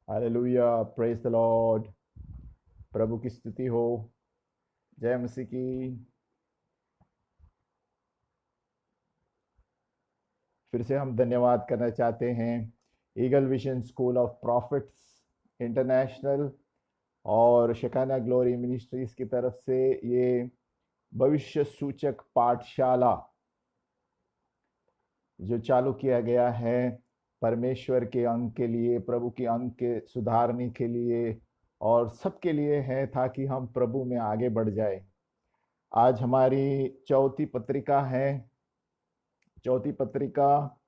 Hallelujah, praise the Lord. प्रभु की स्तुति हो। जय मसीह की। फिर से हम धन्यवाद करना चाहते हैं eagle vision school of profits international और शेकाना ग्लोरी मिनिस्ट्रीज की तरफ से ये भविष्य सूचक पाठशाला जो चालू किया गया है परमेश्वर के अंग के लिए, प्रभु के अंग के सुधारने के लिए और सबके लिए है, ताकि हम प्रभु में आगे बढ़ जाए। आज हमारी चौथी पत्रिका है, चौथी पत्रिका,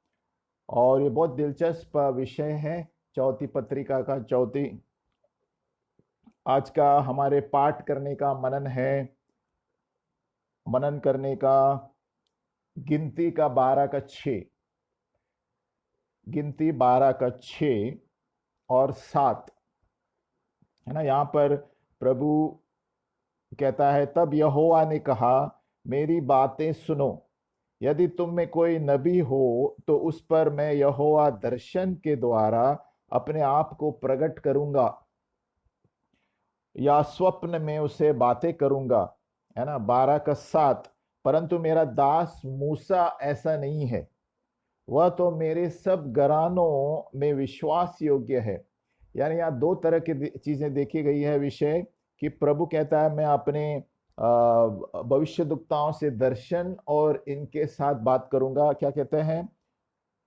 और ये बहुत दिलचस्प विषय है। चौथी पत्रिका का चौथी आज का हमारे पाठ करने का मनन करने का गिनती का 12 का 6, गिनती 12 का 6 और 7 है ना। यहाँ पर प्रभु कहता है, तब यहोवा ने कहा, मेरी बातें सुनो, यदि तुम में कोई नबी हो तो उस पर मैं यहोवा दर्शन के द्वारा अपने आप को प्रकट करूंगा या स्वप्न में उसे बातें करूंगा, है ना। 12 का 7, परंतु मेरा दास मूसा ऐसा नहीं है, वह तो मेरे सब घरानों में विश्वास योग्य है। यानी यहाँ दो तरह की चीजें देखी गई है विषय, कि प्रभु कहता है मैं अपने भविष्यद्वक्ताओं से दर्शन और इनके साथ बात करूंगा। क्या कहते हैं,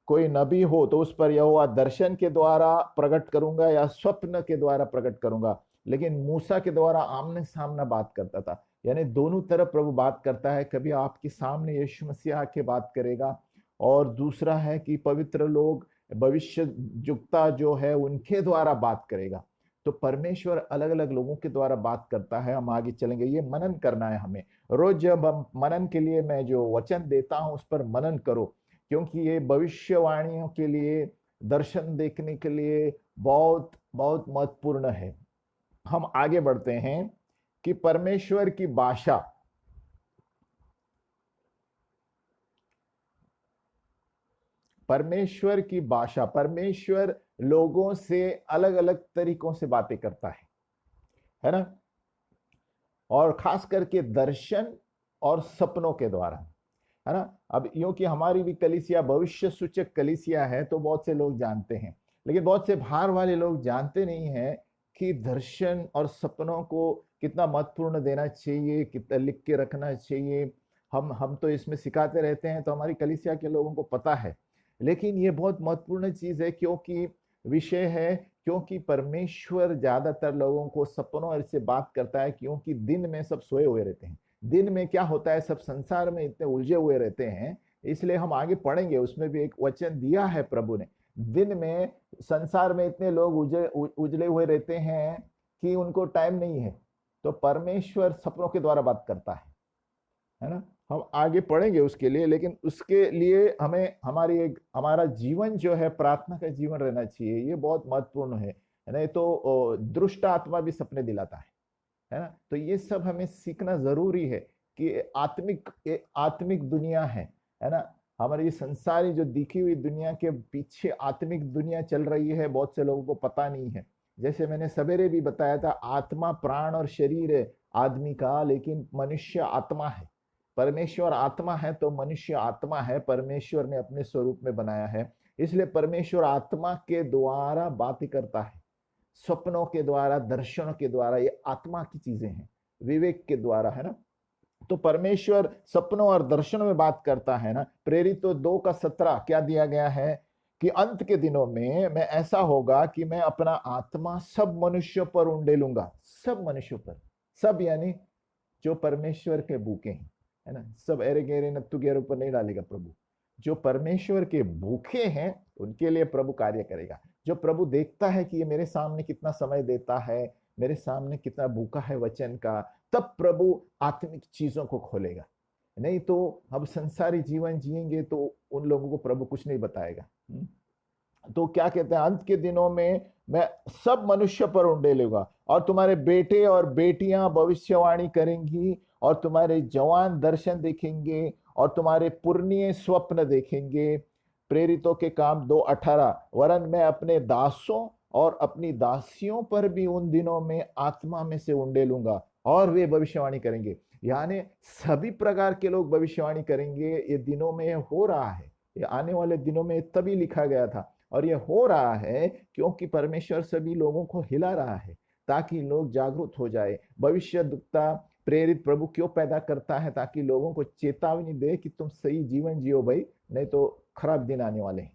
कोई नबी हो तो उस पर यहोवा दर्शन के द्वारा प्रकट करूंगा या स्वप्न के द्वारा प्रकट करूंगा। लेकिन मूसा के द्वारा आमने सामने बात करता था। यानी दोनों तरफ प्रभु बात करता है। कभी आपके सामने यीशु मसीह आके बात करेगा, और दूसरा है कि पवित्र लोग, भविष्य जुक्ता जो है, उनके द्वारा बात करेगा। तो परमेश्वर अलग अलग लोगों के द्वारा बात करता है। हम आगे चलेंगे, ये मनन करना है हमें। रोज जब हम मनन के लिए, मैं जो वचन देता हूं उस पर मनन करो, क्योंकि ये भविष्यवाणियों के लिए, दर्शन देखने के लिए बहुत बहुत महत्वपूर्ण है। हम आगे बढ़ते हैं कि परमेश्वर की भाषा, परमेश्वर की भाषा, परमेश्वर लोगों से अलग अलग तरीकों से बातें करता है ना। और खास करके दर्शन और सपनों के द्वारा, है ना। अब यूं कि हमारी भी कलीसिया भविष्य सूचक कलीसिया है, तो बहुत से लोग जानते हैं, लेकिन बहुत से बाहर वाले लोग जानते नहीं हैं कि दर्शन और सपनों को कितना महत्वपूर्ण देना चाहिए, कितना लिख के रखना चाहिए। हम तो इसमें सिखाते रहते हैं, तो हमारी कलीसिया के लोगों को पता है। लेकिन ये बहुत महत्वपूर्ण चीज है, क्योंकि विषय है, क्योंकि परमेश्वर ज्यादातर लोगों को सपनों से बात करता है, क्योंकि दिन में सब सोए हुए रहते हैं। दिन में क्या होता है, सब संसार में इतने उलझे हुए रहते हैं। इसलिए हम आगे पढ़ेंगे, उसमें भी एक वचन दिया है प्रभु ने। दिन में संसार में इतने लोग उजले हुए रहते हैं कि उनको टाइम नहीं है। तो परमेश्वर सपनों के द्वारा बात करता है ना। हम आगे पढ़ेंगे उसके लिए, लेकिन उसके लिए हमें हमारा जीवन जो है, प्रार्थना का जीवन रहना चाहिए। ये बहुत महत्वपूर्ण है। नहीं तो दुष्ट आत्मा भी सपने दिलाता है ना। तो ये सब हमें सीखना जरूरी है कि आत्मिक दुनिया है ना। हमारी ये संसारी जो दिखी हुई दुनिया के पीछे आत्मिक दुनिया चल रही है, बहुत से लोगों को पता नहीं है। जैसे मैंने सवेरे भी बताया था, आत्मा, प्राण और शरीर है आदमी का, लेकिन मनुष्य आत्मा है। परमेश्वर आत्मा है तो मनुष्य आत्मा है, परमेश्वर ने अपने स्वरूप में बनाया है। इसलिए परमेश्वर आत्मा के द्वारा बात करता है, स्वप्नों के द्वारा, दर्शनों के द्वारा। ये आत्मा की चीजें हैं, विवेक के द्वारा, है ना। तो परमेश्वर सपनों और दर्शनों में बात करता है ना। प्रेरित तो 2 का 17 क्या दिया गया है, कि अंत के दिनों में मैं ऐसा होगा कि मैं अपना आत्मा सब मनुष्यों पर उंडेलूंगा। सब मनुष्यों पर, सब यानी जो परमेश्वर के भूखे हैं, है ना। सब एरे गेरे नत्तु गेरों पर नहीं डालेगा प्रभु। जो परमेश्वर के भूखे हैं उनके लिए प्रभु कार्य करेगा। जो प्रभु देखता है कि ये मेरे सामने कितना समय देता है, मेरे सामने कितना भूखा है वचन का, तब प्रभु आत्मिक चीजों को खोलेगा। नहीं तो हम संसारी जीवन जिएंगे तो उन लोगों को प्रभु कुछ नहीं बताएगा। तो क्या कहते हैं, अंत के दिनों में मैं सब मनुष्य पर उंडेलूंगा, और तुम्हारे बेटे और बेटियां भविष्यवाणी करेंगी, और तुम्हारे जवान दर्शन देखेंगे, और तुम्हारे पुरनिये स्वप्न देखेंगे। प्रेरितों के काम 2:18, वरन मैं अपने दासों और अपनी दासियों पर भी उन दिनों में आत्मा में से उंडेलूंगा और वे भविष्यवाणी करेंगे। यानी सभी प्रकार के लोग भविष्यवाणी करेंगे। ये दिनों में हो रहा है, ये आने वाले दिनों में तभी लिखा गया था, और ये हो रहा है क्योंकि परमेश्वर सभी लोगों को हिला रहा है ताकि लोग जागरूक हो जाए। भविष्यद्वक्ता प्रेरित प्रभु क्यों पैदा करता है? ताकि लोगों को चेतावनी दे कि तुम सही जीवन जियो भाई, नहीं तो खराब दिन आने वाले हैं,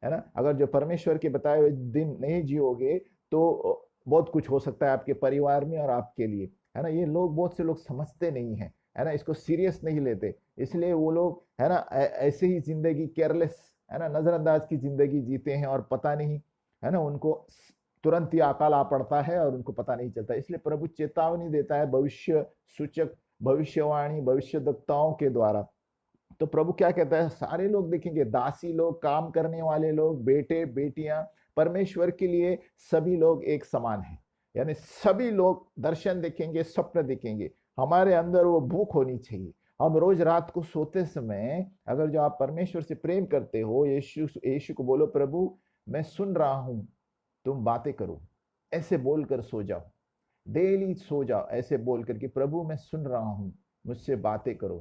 है ना। अगर जो परमेश्वर के बताए हुए दिन नहीं जियोगे तो बहुत कुछ हो सकता है आपके परिवार में और आपके लिए, है ना। ये लोग, बहुत से लोग समझते नहीं है, है ना, इसको सीरियस नहीं लेते, इसलिए वो लोग, है ना, ऐसे ही जिंदगी केयरलेस, है ना, नजरअंदाज की जिंदगी जीते हैं और पता नहीं, है ना, उनको तुरंत ही अकाल आ पड़ता है और उनको पता नहीं चलता। इसलिए प्रभु चेतावनी देता है भविष्य सूचक, भविष्यवाणी, भविष्यद्वक्ताओं के द्वारा। तो प्रभु क्या कहता है? सारे लोग देखेंगे, दासी लोग, काम करने वाले लोग, बेटे बेटियां, परमेश्वर के लिए सभी लोग एक समान हैं। यानी सभी लोग दर्शन देखेंगे, स्वप्न देखेंगे। हमारे अंदर वो भूख होनी चाहिए। हम रोज रात को सोते समय अगर जो आप परमेश्वर से प्रेम करते हो, यीशु यीशु को बोलो, प्रभु मैं सुन रहा हूं, तुम बातें करो, ऐसे बोलकर सो जाओ। डेली सो जाओ ऐसे बोल करके, प्रभु मैं सुन रहा हूं, मुझसे बातें करो,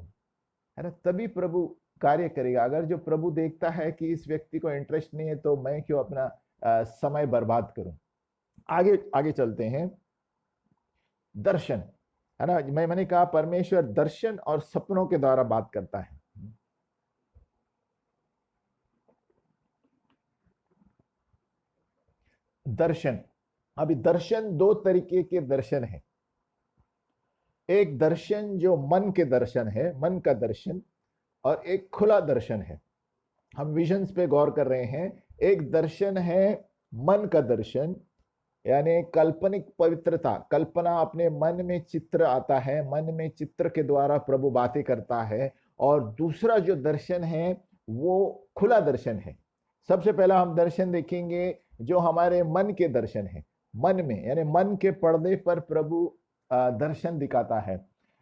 है ना। तभी प्रभु कार्य करेगा। अगर जो प्रभु देखता है कि इस व्यक्ति को इंटरेस्ट नहीं है, तो मैं क्यों अपना समय बर्बाद करूं। आगे आगे चलते हैं। दर्शन, है ना, मैंने कहा परमेश्वर दर्शन और सपनों के द्वारा बात करता है। दर्शन, अभी दर्शन दो तरीके के दर्शन है। एक दर्शन जो मन के दर्शन है, मन का दर्शन, और एक खुला दर्शन है। हम विजन्स पे गौर कर रहे हैं। एक दर्शन है मन का दर्शन, यानी काल्पनिक पवित्रता, कल्पना, अपने मन में चित्र आता है, मन में चित्र के द्वारा प्रभु बातें करता है। और दूसरा जो दर्शन है वो खुला दर्शन है। सबसे पहला हम दर्शन देखेंगे जो हमारे मन के दर्शन है। मन में, यानी मन के पर्दे पर प्रभु दर्शन दिखाता है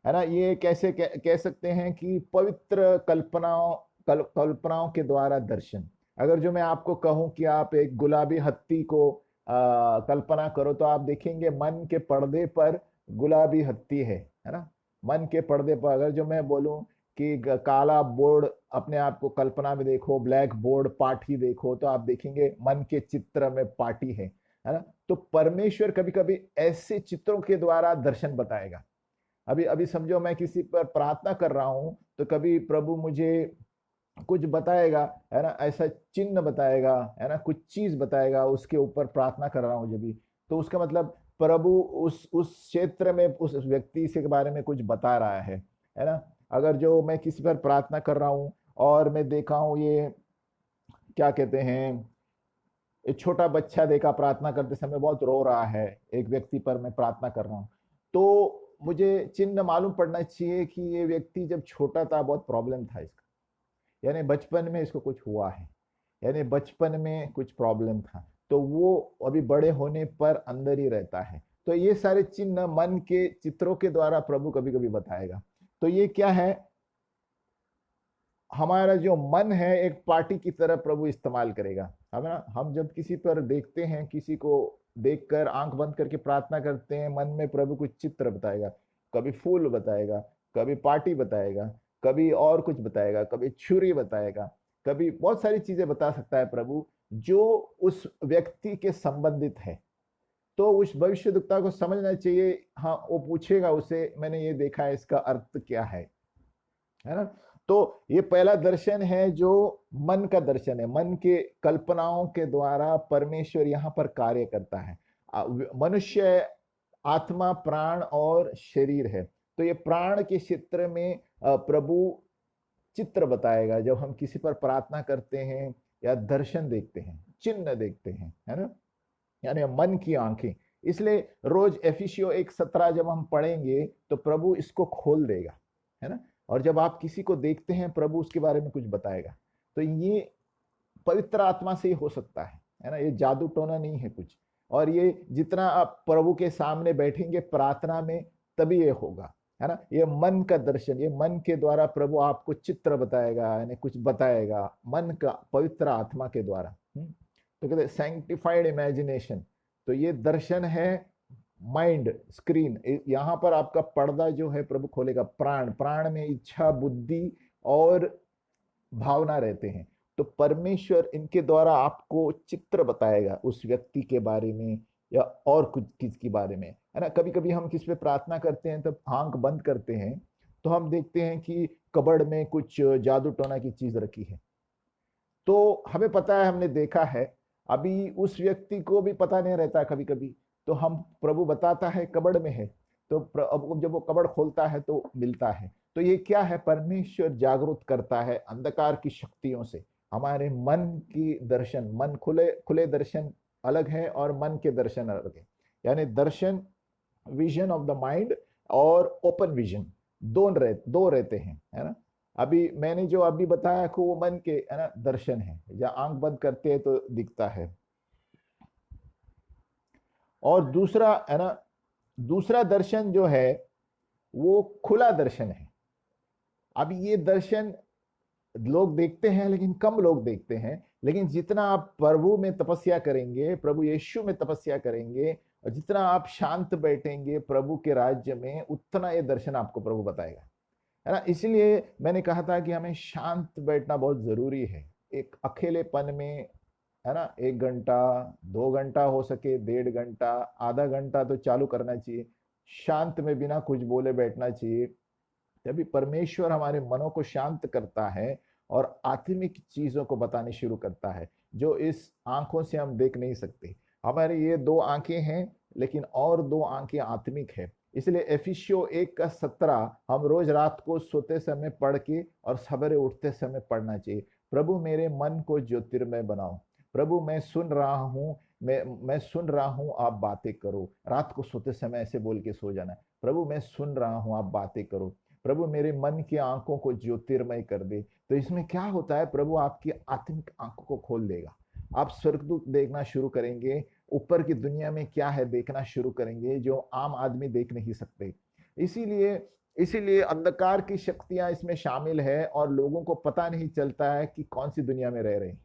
ना। ये कैसे कह सकते हैं कि पवित्र कल्पनाओं के द्वारा दर्शन। अगर जो मैं आपको कहूं कि आप एक गुलाबी हत्ती को कल्पना करो, तो आप देखेंगे मन के पर्दे पर गुलाबी हत्ती है ना। मन के पर्दे पर अगर जो मैं बोलूं कि काला बोर्ड अपने आप को कल्पना में देखो, ब्लैक बोर्ड पाठी देखो, तो आप देखेंगे मन के चित्र में पाठी है ना। तो परमेश्वर कभी कभी ऐसे चित्रों के द्वारा दर्शन बताएगा। अभी अभी समझो मैं किसी पर प्रार्थना कर रहा हूं, तो कभी प्रभु मुझे कुछ बताएगा, है ना, ऐसा चिन्ह बताएगा, है ना, कुछ चीज बताएगा, उसके ऊपर प्रार्थना कर रहा हूं जब भी, तो उसका मतलब प्रभु उस क्षेत्र में उस व्यक्ति से के बारे में कुछ बता रहा है ना। अगर जो मैं किसी पर प्रार्थना कर रहा हूं और मैं देखा हूं, ये क्या कहते हैं, एक छोटा बच्चा देखा प्रार्थना करते समय बहुत रो रहा है, एक व्यक्ति पर मैं प्रार्थना कर रहा हूँ, तो मुझे चिन्ह मालूम पड़ना चाहिए कि ये व्यक्ति जब छोटा था बहुत प्रॉब्लम था इसका, यानी बचपन में इसको कुछ हुआ है, यानी बचपन में कुछ प्रॉब्लम था, तो वो अभी बड़े होने पर अंदर ही रहता है। तो ये सारे चिन्ह मन के चित्रों के द्वारा प्रभु कभी कभी बताएगा। तो ये क्या है, हमारा जो मन है एक पार्टी की तरह प्रभु इस्तेमाल करेगा, है ना। हम जब किसी पर देखते हैं, किसी को देखकर आंख बंद करके प्रार्थना करते हैं, मन में प्रभु कुछ चित्र बताएगा, कभी फूल बताएगा, कभी पार्टी बताएगा, कभी और कुछ बताएगा, कभी छुरी बताएगा, कभी बहुत सारी चीजें बता सकता है प्रभु जो उस व्यक्ति के संबंधित है। तो उस भविष्यद्वक्ता को समझना चाहिए, हाँ वो पूछेगा उसे, मैंने ये देखा है, इसका अर्थ क्या है ना। तो ये पहला दर्शन है जो मन का दर्शन है। मन के कल्पनाओं के द्वारा परमेश्वर यहाँ पर कार्य करता है। मनुष्य आत्मा, प्राण और शरीर है। तो ये प्राण के क्षेत्र में प्रभु चित्र बताएगा जब हम किसी पर प्रार्थना करते हैं या दर्शन देखते हैं, चिन्ह देखते हैं, है ना, यानी मन की आंखें। इसलिए रोज एफिसियो 1:17 जब हम पढ़ेंगे तो प्रभु इसको खोल देगा, है ना। और जब आप किसी को देखते हैं, प्रभु उसके बारे में कुछ बताएगा। तो ये पवित्र आत्मा से ही हो सकता है ना, ये जादू टोना नहीं है कुछ। और ये जितना आप प्रभु के सामने बैठेंगे प्रार्थना में, तभी ये होगा, है ना। ये मन का दर्शन, ये मन के द्वारा प्रभु आपको चित्र बताएगा, यानी कुछ बताएगा मन का, पवित्र आत्मा के द्वारा। तो कहते हैं सैंक्टिफाइड इमेजिनेशन। तो ये दर्शन है माइंड स्क्रीन। यहाँ पर आपका पर्दा जो है प्रभु खोलेगा, प्राण, प्राण में इच्छा, बुद्धि और भावना रहते हैं। तो परमेश्वर इनके द्वारा आपको चित्र बताएगा उस व्यक्ति के बारे में या और कुछ किसके बारे में, है ना। कभी कभी हम किस पे प्रार्थना करते हैं, तब आंख बंद करते हैं तो हम देखते हैं कि कबर्ड में कुछ जादू टोना की चीज रखी है। तो हमें पता है, हमने देखा है, अभी उस व्यक्ति को भी पता नहीं रहता कभी कभी, तो हम प्रभु बताता है कबर्ड में है, तो अब जब वो कबर्ड खोलता है तो मिलता है। तो ये क्या है, परमेश्वर जागरूक करता है अंधकार की शक्तियों से हमारे मन की दर्शन। मन खुले खुले दर्शन अलग है और मन के दर्शन अलग है। यानी दर्शन, विजन ऑफ द माइंड, और ओपन विजन, दो रहते हैं, है ना। अभी मैंने जो अभी बताया कि वो मन के, है ना, दर्शन है, जहाँ आंख बंद करते हैं तो दिखता है। और दूसरा, है ना, दूसरा दर्शन जो है वो खुला दर्शन है। अब ये दर्शन लोग देखते हैं लेकिन कम लोग देखते हैं। लेकिन जितना आप प्रभु में तपस्या करेंगे, प्रभु यीशु में तपस्या करेंगे, और जितना आप शांत बैठेंगे प्रभु के राज्य में, उतना ये दर्शन आपको प्रभु बताएगा, है ना। इसलिए मैंने कहा था कि हमें शांत बैठना बहुत जरूरी है। एक अकेलेपन में, है ना, 1 घंटा, 2 घंटा, हो सके 1.5 घंटा, आधा घंटा तो चालू करना चाहिए। शांत में बिना कुछ बोले बैठना चाहिए। तभी परमेश्वर हमारे मनों को शांत करता है और आत्मिक चीजों को बताने शुरू करता है जो इस आंखों से हम देख नहीं सकते। हमारी ये 2 आंखें हैं, लेकिन और 2 आंखें आत्मिक है। इसलिए एफिसियो 1:17 हम रोज रात को सोते समय पढ़ के और सवेरे उठते समय पढ़ना चाहिए। प्रभु मेरे मन को ज्योतिर्मय बनाओ। प्रभु मैं सुन रहा हूँ, मैं सुन रहा हूँ, आप बातें करो। रात को सोते समय ऐसे बोल के सो जाना है, प्रभु मैं सुन रहा हूँ, आप बातें करो। प्रभु मेरे मन की आंखों को ज्योतिर्मय कर दे। तो इसमें क्या होता है, प्रभु आपकी आत्मिक आंखों को खोल देगा। आप स्वर्गदूत देखना शुरू करेंगे, ऊपर की दुनिया में क्या है देखना शुरू करेंगे, जो आम आदमी देख नहीं सकते। इसीलिए इसीलिए अंधकार की शक्तियां इसमें शामिल है और लोगों को पता नहीं चलता है कि कौन सी दुनिया में रह रहे हैं।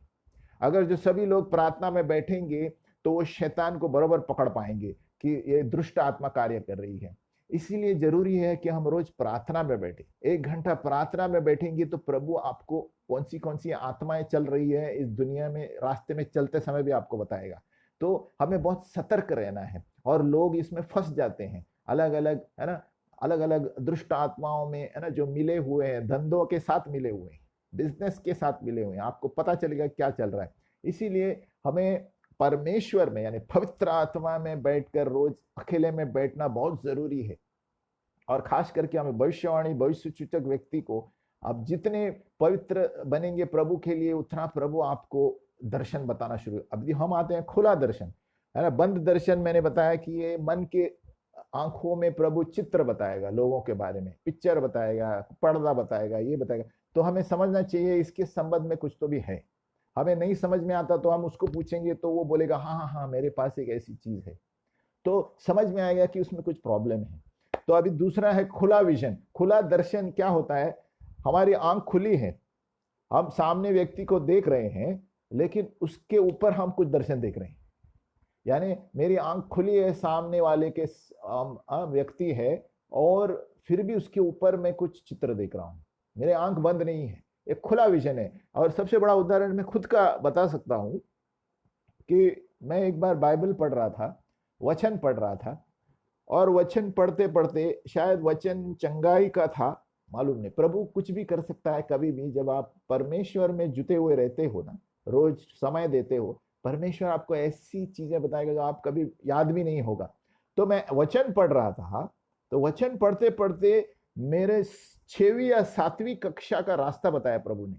अगर जो सभी लोग प्रार्थना में बैठेंगे तो वो शैतान को बराबर पकड़ पाएंगे कि ये दुष्ट आत्मा कार्य कर रही है। इसीलिए जरूरी है कि हम रोज प्रार्थना में बैठे। 1 घंटा प्रार्थना में बैठेंगे तो प्रभु आपको कौन सी आत्माएं चल रही है इस दुनिया में, रास्ते में चलते समय भी आपको बताएगा। तो हमें बहुत सतर्क रहना है। और लोग इसमें फंस जाते हैं, अलग अलग, है ना, अलग अलग दुष्ट आत्माओं में, है ना, जो मिले हुए हैं, धंधों के साथ मिले हुए हैं, बिजनेस के साथ मिले हुए हैं, आपको पता चलेगा क्या चल रहा है। इसीलिए हमें परमेश्वर में, यानी पवित्र आत्मा में बैठकर रोज अकेले में बैठना बहुत जरूरी है। और खास करके हमें भविष्यवाणी, भविष्य सूचक व्यक्ति को, आप जितने पवित्र बनेंगे प्रभु के लिए, उतना प्रभु आपको दर्शन बताना शुरू। अभी हम आते हैं खुला दर्शन, है ना। बंद दर्शन मैंने बताया कि ये मन के आंखों में प्रभु चित्र बताएगा, लोगों के बारे में पिक्चर बताएगा, पर्दा बताएगा, ये बताएगा। तो हमें समझना चाहिए इसके संबंध में कुछ तो भी है। हमें नहीं समझ में आता तो हम उसको पूछेंगे तो वो बोलेगा हाँ हाँ हाँ, मेरे पास एक ऐसी चीज है, तो समझ में आएगा कि उसमें कुछ प्रॉब्लम है। तो अभी दूसरा है खुला विजन। खुला दर्शन क्या होता है, हमारी आंख खुली है, हम सामने व्यक्ति को देख रहे हैं, लेकिन उसके ऊपर हम कुछ दर्शन देख रहे हैं। यानी मेरी आंख खुली है, सामने वाले के व्यक्ति है, और फिर भी उसके ऊपर मैं कुछ चित्र देख रहा हूं, मेरी आंख बंद नहीं है, एक खुला विजन है। और सबसे बड़ा उदाहरण मैं खुद का बता सकता हूं कि मैं एक बार बाइबल पढ़ रहा था, वचन पढ़ रहा था, और वचन पढ़ते पढ़ते, शायद वचन चंगाई का था, मालूम नहीं, प्रभु कुछ भी कर सकता है कभी भी। जब आप परमेश्वर में जुटे हुए रहते हो ना, रोज समय देते हो, परमेश्वर आपको ऐसी चीजें बताएगा जो आप कभी याद भी नहीं होगा। तो मैं वचन पढ़ रहा था, तो वचन पढ़ते पढ़ते मेरे 6वीं या 7वीं कक्षा का रास्ता बताया प्रभु ने।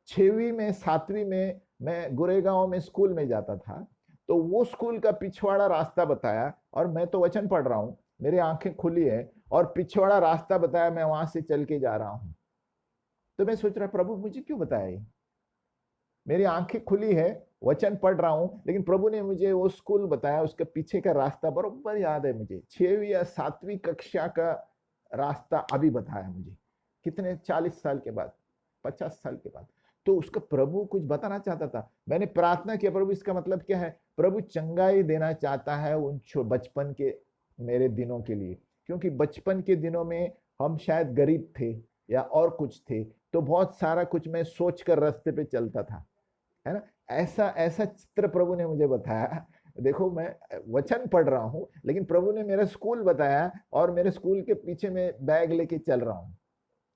6वीं में, 7वीं में मैं गुरेगांव में स्कूल में जाता था, तो वो स्कूल का पिछवाड़ा रास्ता बताया, और मैं तो वचन पढ़ रहा हूं, मेरी आंखें खुली है, और पिछवाड़ा रास्ता बताया, मैं वहां से चल के जा रहा हूं। तो मैं सोच रहा, प्रभु मुझे क्यों बताया ये, मेरी आंखें खुली है, वचन पढ़ रहा हूं, लेकिन प्रभु ने मुझे वो स्कूल बताया, उसके पीछे का रास्ता बरोबर याद है मुझे। 6वीं या 7वीं कक्षा का रास्ता अभी बताया मुझे, कितने 40 साल के बाद, 50 साल के बाद। तो उसका प्रभु कुछ बताना चाहता था। मैंने प्रार्थना किया, प्रभु इसका मतलब क्या है? प्रभु चंगाई देना चाहता है उन बचपन के मेरे दिनों के लिए, क्योंकि बचपन के दिनों में हम शायद गरीब थे या और कुछ थे, तो बहुत सारा कुछ मैं सोच कर रास्ते पे चलता था, है ना। ऐसा ऐसा चित्र प्रभु ने मुझे बताया। देखो, मैं वचन पढ़ रहा हूँ, लेकिन प्रभु ने मेरा स्कूल बताया और मेरे स्कूल के पीछे में बैग लेके चल रहा हूँ।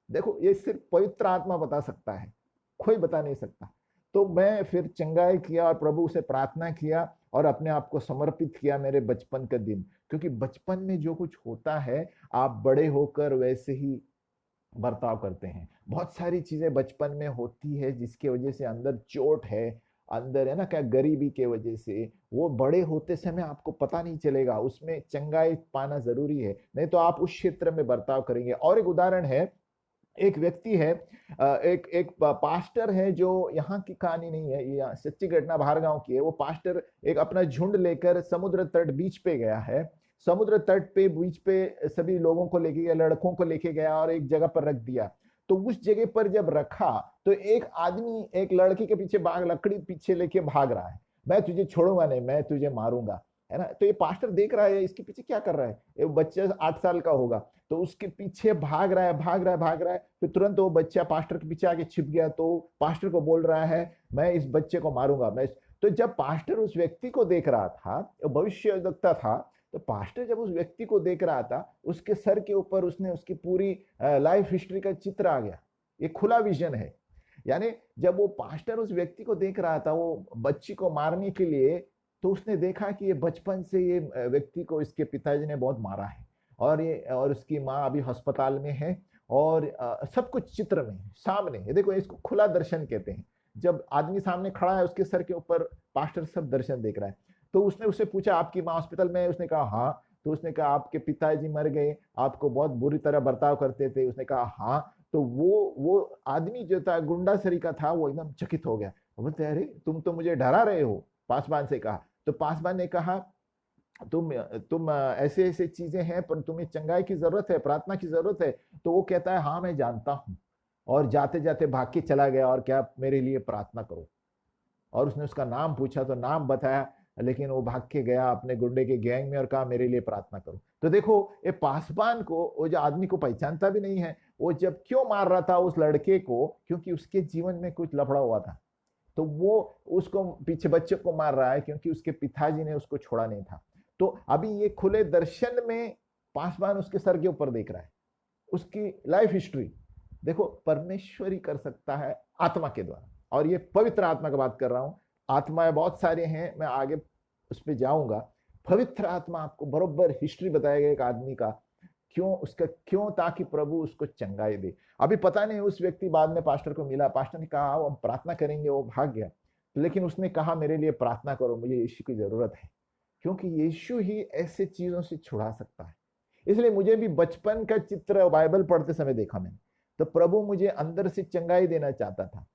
देखो, ये सिर्फ पवित्र आत्मा बता सकता है, कोई बता नहीं सकता। तो मैं फिर चंगाई किया और प्रभु से प्रार्थना किया और अपने आप को समर्पित किया मेरे बचपन का दिन, क्योंकि बचपन में जो कुछ होता है आप बड़े होकर वैसे ही बर्ताव करते हैं। बहुत सारी चीजें बचपन में होती है जिसकी वजह से अंदर चोट है, अंदर है ना, क्या गरीबी के वजह से, वो बड़े होते समय आपको पता नहीं चलेगा। उसमें चंगाई पाना जरूरी है, नहीं तो आप उस क्षेत्र में बर्ताव करेंगे। और एक उदाहरण है, एक व्यक्ति है, एक एक पास्टर है, जो यहाँ की कहानी नहीं है, ये सच्ची घटना बाहर गांव की है। वो पास्टर एक अपना झुंड लेकर समुद्र तट बीच पे गया है। समुद्र तट पे बीच पे सभी लोगों को लेके गया, लड़कों को लेके गया और एक जगह पर रख दिया। तो उस जगह पर जब रखा तो एक आदमी एक लड़की के पीछे भाग, लकड़ी पीछे लेके भाग रहा है, मैं तुझे छोड़ूंगा नहीं, मैं तुझे मारूंगा, है ना। तो ये पास्टर देख रहा है इसके पीछे क्या कर रहा है, ये बच्चा 8 साल का होगा, तो उसके पीछे भाग रहा है, भाग रहा है, भाग रहा है। फिर तुरंत वो बच्चा पास्टर के पीछे आके छिप गया, तो पास्टर को बोल रहा है मैं इस बच्चे को मारूंगा, मैं। तो जब पास्टर उस व्यक्ति को देख रहा था, भविष्यवक्ता था, तो पास्टर जब उस व्यक्ति को देख रहा था, उसके सर के ऊपर उसने उसकी पूरी लाइफ हिस्ट्री का चित्र आ गया। ये खुला विजन है। यानी जब वो पास्टर उस व्यक्ति को देख रहा था वो बच्ची को मारने के लिए, तो उसने देखा कि ये बचपन से ये व्यक्ति को इसके पिताजी ने बहुत मारा है, और उसकी माँ अभी अस्पताल में है, और सब कुछ चित्र में सामने। ये देखो, इसको खुला दर्शन कहते हैं। जब आदमी सामने खड़ा है, उसके सर के ऊपर पास्टर सब दर्शन देख रहा है। तो उसने उससे पूछा आपकी माँ हॉस्पिटल में है? उसने कहा हाँ। तो उसने कहा आपके पिताजी मर गए, आपको बहुत बुरी तरह बर्ताव करते थे? उसने कहा हाँ। तो वो आदमी जो था, गुंडा सरीका था, वो एकदम चकित हो गया। बोलते अरे तुम तो मुझे डरा रहे हो, पासवान से कहा। तो पासवान ने कहा तुम ऐसे ऐसे चीजें हैं, पर तुम्हें चंगाई की जरूरत है, प्रार्थना की जरूरत है। तो वो कहता है हाँ मैं जानता हूँ, और जाते जाते भाग के चला गया, और क्या मेरे लिए प्रार्थना करो। और उसने उसका नाम पूछा तो नाम बताया, लेकिन वो भाग के गया अपने गुंडे के गैंग में और कहा मेरे लिए प्रार्थना करो। तो देखो, ये पासवान को, वो जो आदमी को पहचानता भी नहीं है, वो जब क्यों मार रहा था उस लड़के को, क्योंकि उसके जीवन में कुछ लफड़ा हुआ था। तो वो उसको पीछे बच्चे को मार रहा है क्योंकि उसके पिताजी ने उसको छोड़ा नहीं था। तो अभी ये खुले दर्शन में पासवान उसके सर के ऊपर देख रहा है उसकी लाइफ हिस्ट्री। देखो, परमेश्वर ही कर सकता है आत्मा के द्वारा, और ये पवित्र आत्मा की बात कर रहा हूं। आत्माएं बहुत सारे हैं, मैं आगे उस पर जाऊंगा। पवित्र आत्मा आपको बरोबर हिस्ट्री बताएगा एक आदमी का, क्यों उसका, क्यों, ताकि प्रभु उसको चंगाई दे। अभी पता नहीं, उस व्यक्ति बाद में पास्टर को मिला, पास्टर ने कहा हम प्रार्थना करेंगे, वो भाग गया। लेकिन उसने कहा मेरे लिए प्रार्थना करो, मुझे यीशु की जरूरत है, क्योंकि यीशु ही ऐसे चीजों से छुड़ा सकता है। इसलिए मुझे भी बचपन का चित्र बाइबल पढ़ते समय देखा मैंने, तो प्रभु मुझे अंदर से चंगाई देना चाहता था।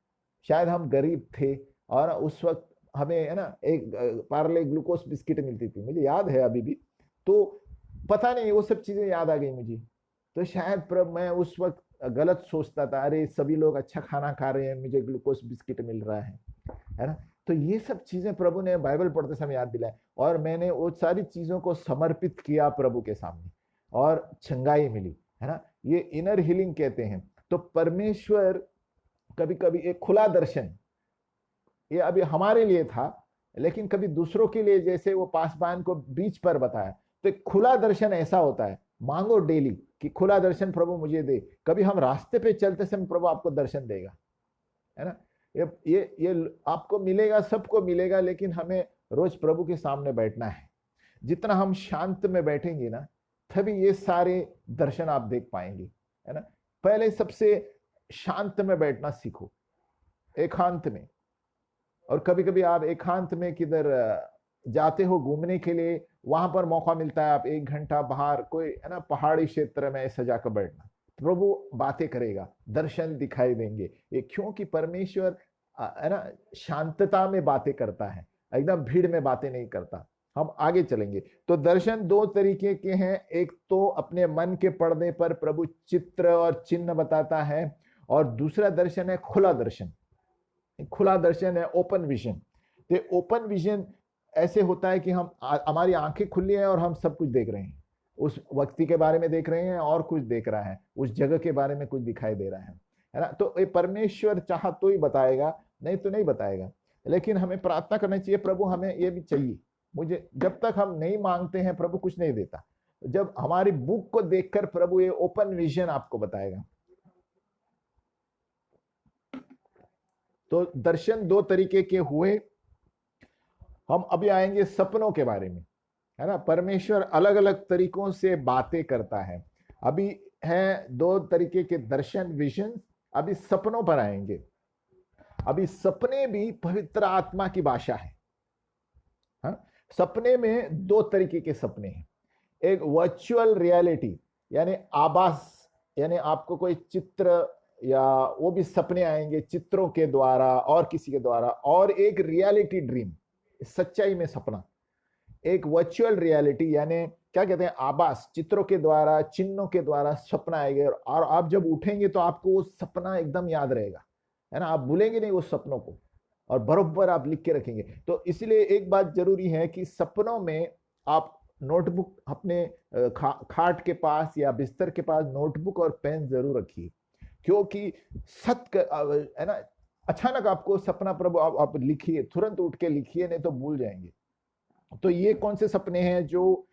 शायद हम गरीब थे, और उस वक्त हमें, है ना, एक पार्ले ग्लूकोज बिस्किट मिलती थी, मुझे याद है अभी भी। तो पता नहीं, वो सब चीजें याद आ गई मुझे। तो शायद प्रभु, मैं उस वक्त गलत सोचता था, अरे सभी लोग अच्छा खाना खा रहे हैं, मुझे ग्लूकोज बिस्किट मिल रहा है ना। तो ये सब चीजें प्रभु ने बाइबल पढ़ते समय याद दिलाए, और मैंने वो सारी चीजों को समर्पित किया प्रभु के सामने, और चंगाई मिली, है ना। ये इनर हीलिंग कहते हैं। तो परमेश्वर कभी कभी एक खुला दर्शन, ये अभी हमारे लिए था, लेकिन कभी दूसरों के लिए, जैसे वो पासवान को बीच पर बताया, तो खुला दर्शन ऐसा होता है। मांगो डेली कि खुला दर्शन प्रभु मुझे दे। कभी हम रास्ते पे चलते समय प्रभु आपको दर्शन देगा, है ना। ये आपको मिलेगा, सबको मिलेगा, लेकिन हमें रोज प्रभु के सामने बैठना है। जितना हम शांत में बैठेंगे ना, तभी ये सारे दर्शन आप देख पाएंगे, है ना। पहले सबसे शांत में बैठना सीखो, एकांत में। और कभी कभी आप एकांत में किधर जाते हो घूमने के लिए, वहां पर मौका मिलता है, आप 1 घंटा बाहर कोई, है ना, पहाड़ी क्षेत्र में सजा कर बैठना, प्रभु बातें करेगा, दर्शन दिखाई देंगे। ये क्योंकि परमेश्वर, है ना, शांतता में बातें करता है, एकदम भीड़ में बातें नहीं करता। हम आगे चलेंगे। तो दर्शन 2 तरीके के हैं। एक तो अपने मन के पर्दे पर प्रभु चित्र और चिन्ह बताता है, और दूसरा दर्शन है खुला दर्शन। खुला दर्शन है, ओपन विजन। तो ओपन विजन ऐसे होता है कि हम हमारी आंखें खुली हैं और हम सब कुछ देख रहे हैं, उस व्यक्ति के बारे में देख रहे हैं और कुछ देख रहा है, उस जगह के बारे में कुछ दिखाई दे रहा है ना। तो ये परमेश्वर चाह तो ही बताएगा, नहीं तो नहीं बताएगा। लेकिन हमें प्रार्थना करनी चाहिए, प्रभु हमें ये भी चाहिए। मुझे जब तक हम नहीं मांगते हैं प्रभु कुछ नहीं देता। जब हमारी बुक को देखकर प्रभु ये ओपन विजन आपको बताएगा। तो दर्शन दो तरीके के हुए। हम अभी आएंगे सपनों के बारे में, है ना। परमेश्वर अलग अलग तरीकों से बातें करता है। अभी है दो तरीके के दर्शन, विजन। अभी सपनों पर आएंगे। अभी सपने भी पवित्र आत्मा की भाषा है। हाँ? सपने में दो तरीके के सपने हैं। एक वर्चुअल रियलिटी यानी आभास, यानी आपको कोई चित्र या वो भी सपने आएंगे चित्रों के द्वारा और किसी के द्वारा। और एक रियलिटी ड्रीम, सच्चाई में सपना। एक वर्चुअल रियलिटी यानी क्या कहते हैं, आभास, चित्रों के द्वारा, चिन्हों के द्वारा सपना आएगा और आप जब उठेंगे तो आपको वो सपना एकदम याद रहेगा, है ना। आप भूलेंगे नहीं उस सपनों को और बरोबर आप लिख के रखेंगे। तो इसलिए एक बात जरूरी है कि सपनों में आप नोटबुक अपने खाट के पास या बिस्तर के पास नोटबुक और पेन जरूर रखिए, क्योंकि है ना, अचानक आपको सपना प्रभु आप लिखिए, तुरंत उठ के लिखिए, नहीं तो भूल जाएंगे। तो ये कौन से सपने हैं? जो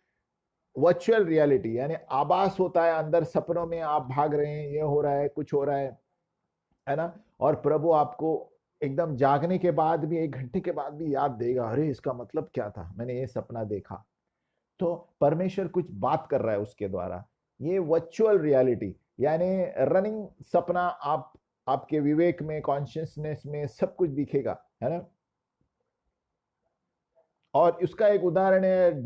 वर्चुअल रियलिटी यानी आभास होता है, अंदर सपनों में आप भाग रहे हैं, ये हो रहा है, कुछ हो रहा है ना। और प्रभु आपको एकदम जागने के बाद भी, 1 घंटे के बाद भी याद देगा, अरे इसका मतलब क्या था, मैंने ये सपना देखा। तो परमेश्वर कुछ बात कर रहा है उसके द्वारा। ये वर्चुअल रियलिटी यानी रनिंग सपना, आपके विवेक में, कॉन्शियसनेस में सब कुछ दिखेगा, है ना। और उसका एक उदाहरण है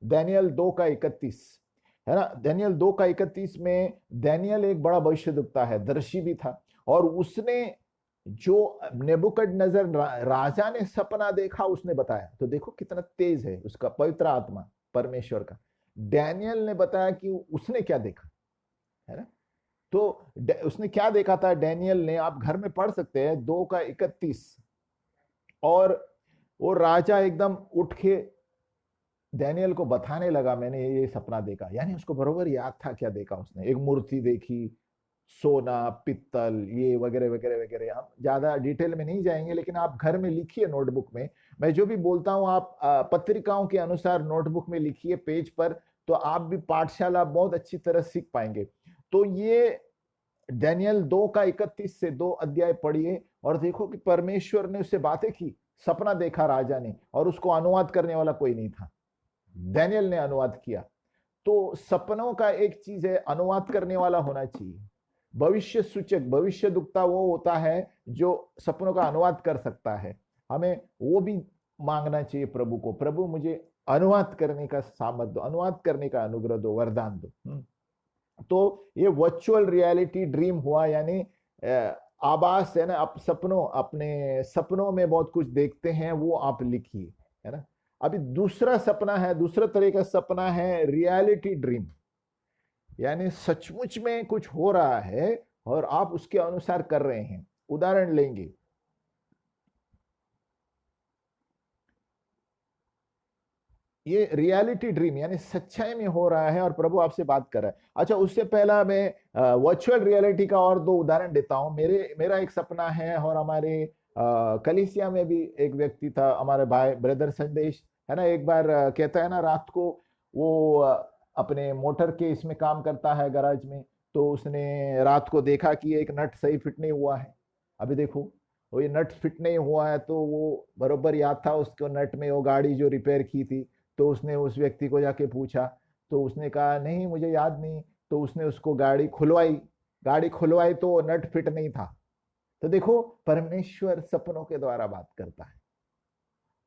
दानियल 2:31, है ना। दानियल 2:31 में दानियल एक बड़ा भविष्यद्वक्ता है, दर्शी भी था। और उसने जो नेबुकदनेस्सर राजा ने सपना देखा उसने बताया। तो देखो कितना तेज है उसका पवित्र आत्मा परमेश्वर का। दानियल ने बताया कि उसने क्या देखा, है ना। तो उसने क्या देखा था दानियल ने, आप घर में पढ़ सकते हैं 2:31। और वो राजा एकदम उठ के दानियल को बताने लगा, मैंने ये सपना देखा। यानी उसको बरोबर याद था क्या देखा उसने। एक मूर्ति देखी, सोना, पित्तल, ये वगैरह वगैरह वगैरह। हम ज्यादा डिटेल में नहीं जाएंगे, लेकिन आप घर में लिखिए नोटबुक में। मैं जो भी बोलता हूँ आप पत्रिकाओं के अनुसार नोटबुक में लिखिए पेज पर, तो आप भी पाठशाला बहुत अच्छी तरह सीख पाएंगे। तो ये दानियल 2:31 से 2 अध्याय पढ़िए और देखो कि परमेश्वर ने उससे बातें की। सपना देखा राजा ने, और उसको अनुवाद करने वाला कोई नहीं था, दानियल ने अनुवाद किया। तो सपनों का एक चीज है, अनुवाद करने वाला होना चाहिए। भविष्य सूचक, भविष्यद्वक्ता वो होता है जो सपनों का अनुवाद कर सकता है। हमें वो भी मांगना चाहिए प्रभु को, प्रभु मुझे अनुवाद करने का सामर्थ्य दो, अनुवाद करने का अनुग्रह दो, वरदान दो। तो ये वर्चुअल रियलिटी ड्रीम हुआ, यानी आभास, है ना। आप अपने सपनों में बहुत कुछ देखते हैं, वो आप लिखिए, है ना। अभी दूसरा सपना है, दूसरा तरह का सपना है रियलिटी ड्रीम, यानी सचमुच में कुछ हो रहा है और आप उसके अनुसार कर रहे हैं। उदाहरण लेंगे, ये रियलिटी ड्रीम यानी सच्चाई में हो रहा है और प्रभु आपसे बात कर रहा है। अच्छा, उससे पहला मैं वर्चुअल रियलिटी का और 2 उदाहरण देता हूं। मेरा एक सपना है, और हमारे कलीसिया में भी एक व्यक्ति था, हमारे भाई ब्रदर संदेश, है ना। एक बार कहता है ना, रात को वो अपने मोटर के इसमें काम करता है गैराज में। तो उसने रात को देखा कि एक नट सही फिट नहीं हुआ है। अभी देखो, वो ये नट फिट नहीं हुआ है, तो वो बरोबर याद था उसको, नट में वो गाड़ी जो रिपेयर की थी। तो उसने उस व्यक्ति को जाके पूछा, तो उसने कहा नहीं मुझे याद नहीं। तो उसने उसको गाड़ी खुलवाई तो नट फिट नहीं था। तो देखो, परमेश्वर सपनों के द्वारा बात करता है।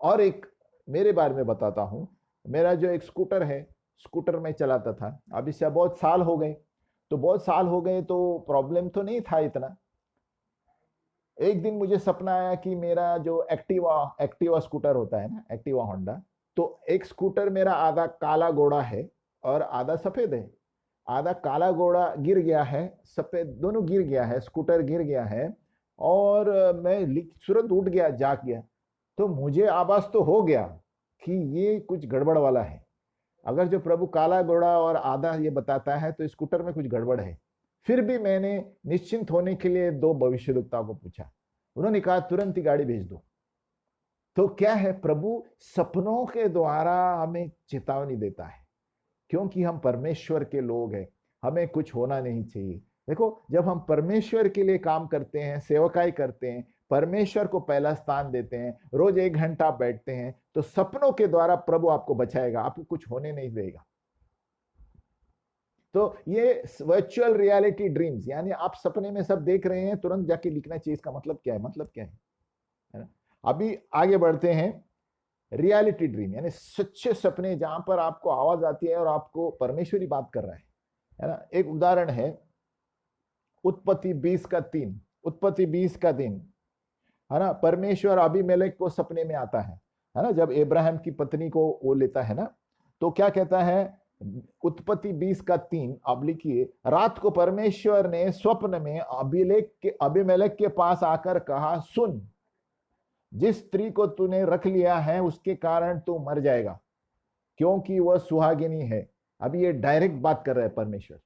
और एक मेरे बारे में बताता हूं। मेरा जो एक स्कूटर है, स्कूटर में चलाता था, अब इससे बहुत साल हो गए। तो बहुत साल हो गए तो प्रॉब्लम तो नहीं था इतना। एक दिन मुझे सपना आया कि मेरा जो एक्टिवा स्कूटर होता है ना, एक्टिवा होंडा, तो एक स्कूटर मेरा आधा काला घोड़ा है और आधा सफेद है। आधा काला घोड़ा गिर गया है, सफेद दोनों गिर गया है, स्कूटर गिर गया है। और मैं तुरंत उठ गया, जाग गया, तो मुझे आभास तो हो गया कि ये कुछ गड़बड़ वाला है। अगर जो प्रभु काला घोड़ा और आधा ये बताता है तो स्कूटर में कुछ गड़बड़ है। फिर भी मैंने निश्चिंत होने के लिए 2 भविष्यद्वक्ताओं को पूछा, उन्होंने कहा तुरंत ही गाड़ी भेज दो। तो क्या है, प्रभु सपनों के द्वारा हमें चेतावनी देता है, क्योंकि हम परमेश्वर के लोग हैं, हमें कुछ होना नहीं चाहिए। देखो, जब हम परमेश्वर के लिए काम करते हैं, सेवकाई करते हैं, परमेश्वर को पहला स्थान देते हैं, रोज 1 घंटा बैठते हैं, तो सपनों के द्वारा प्रभु आपको बचाएगा, आपको कुछ होने नहीं देगा। तो ये वर्चुअल रियलिटी ड्रीम्स, यानी आप सपने में सब देख रहे हैं, तुरंत जाके लिखना चाहिए। इसका मतलब क्या है? मतलब क्या है ना? अभी आगे बढ़ते हैं। रियलिटी ड्रीम यानी सच्चे सपने, जहां पर आपको आवाज आती है और आपको परमेश्वरी बात कर रहा है ना। एक उदाहरण है उत्पत्ति 20:3। उत्पत्ति 20:3 है ना। परमेश्वर अबीमेलेक को सपने में आता है ना, जब इब्राहिम की पत्नी को वो लेता है ना, तो क्या कहता है? उत्पत्ति 20:3 आप लिखिए, रात को परमेश्वर ने स्वप्न में अबीमेलेक के पास आकर कहा, सुन, जिस स्त्री को तूने रख लिया है उसके कारण तू मर जाएगा, क्योंकि वह सुहागिनी है। अभी ये डायरेक्ट बात कर रहा है परमेश्वर,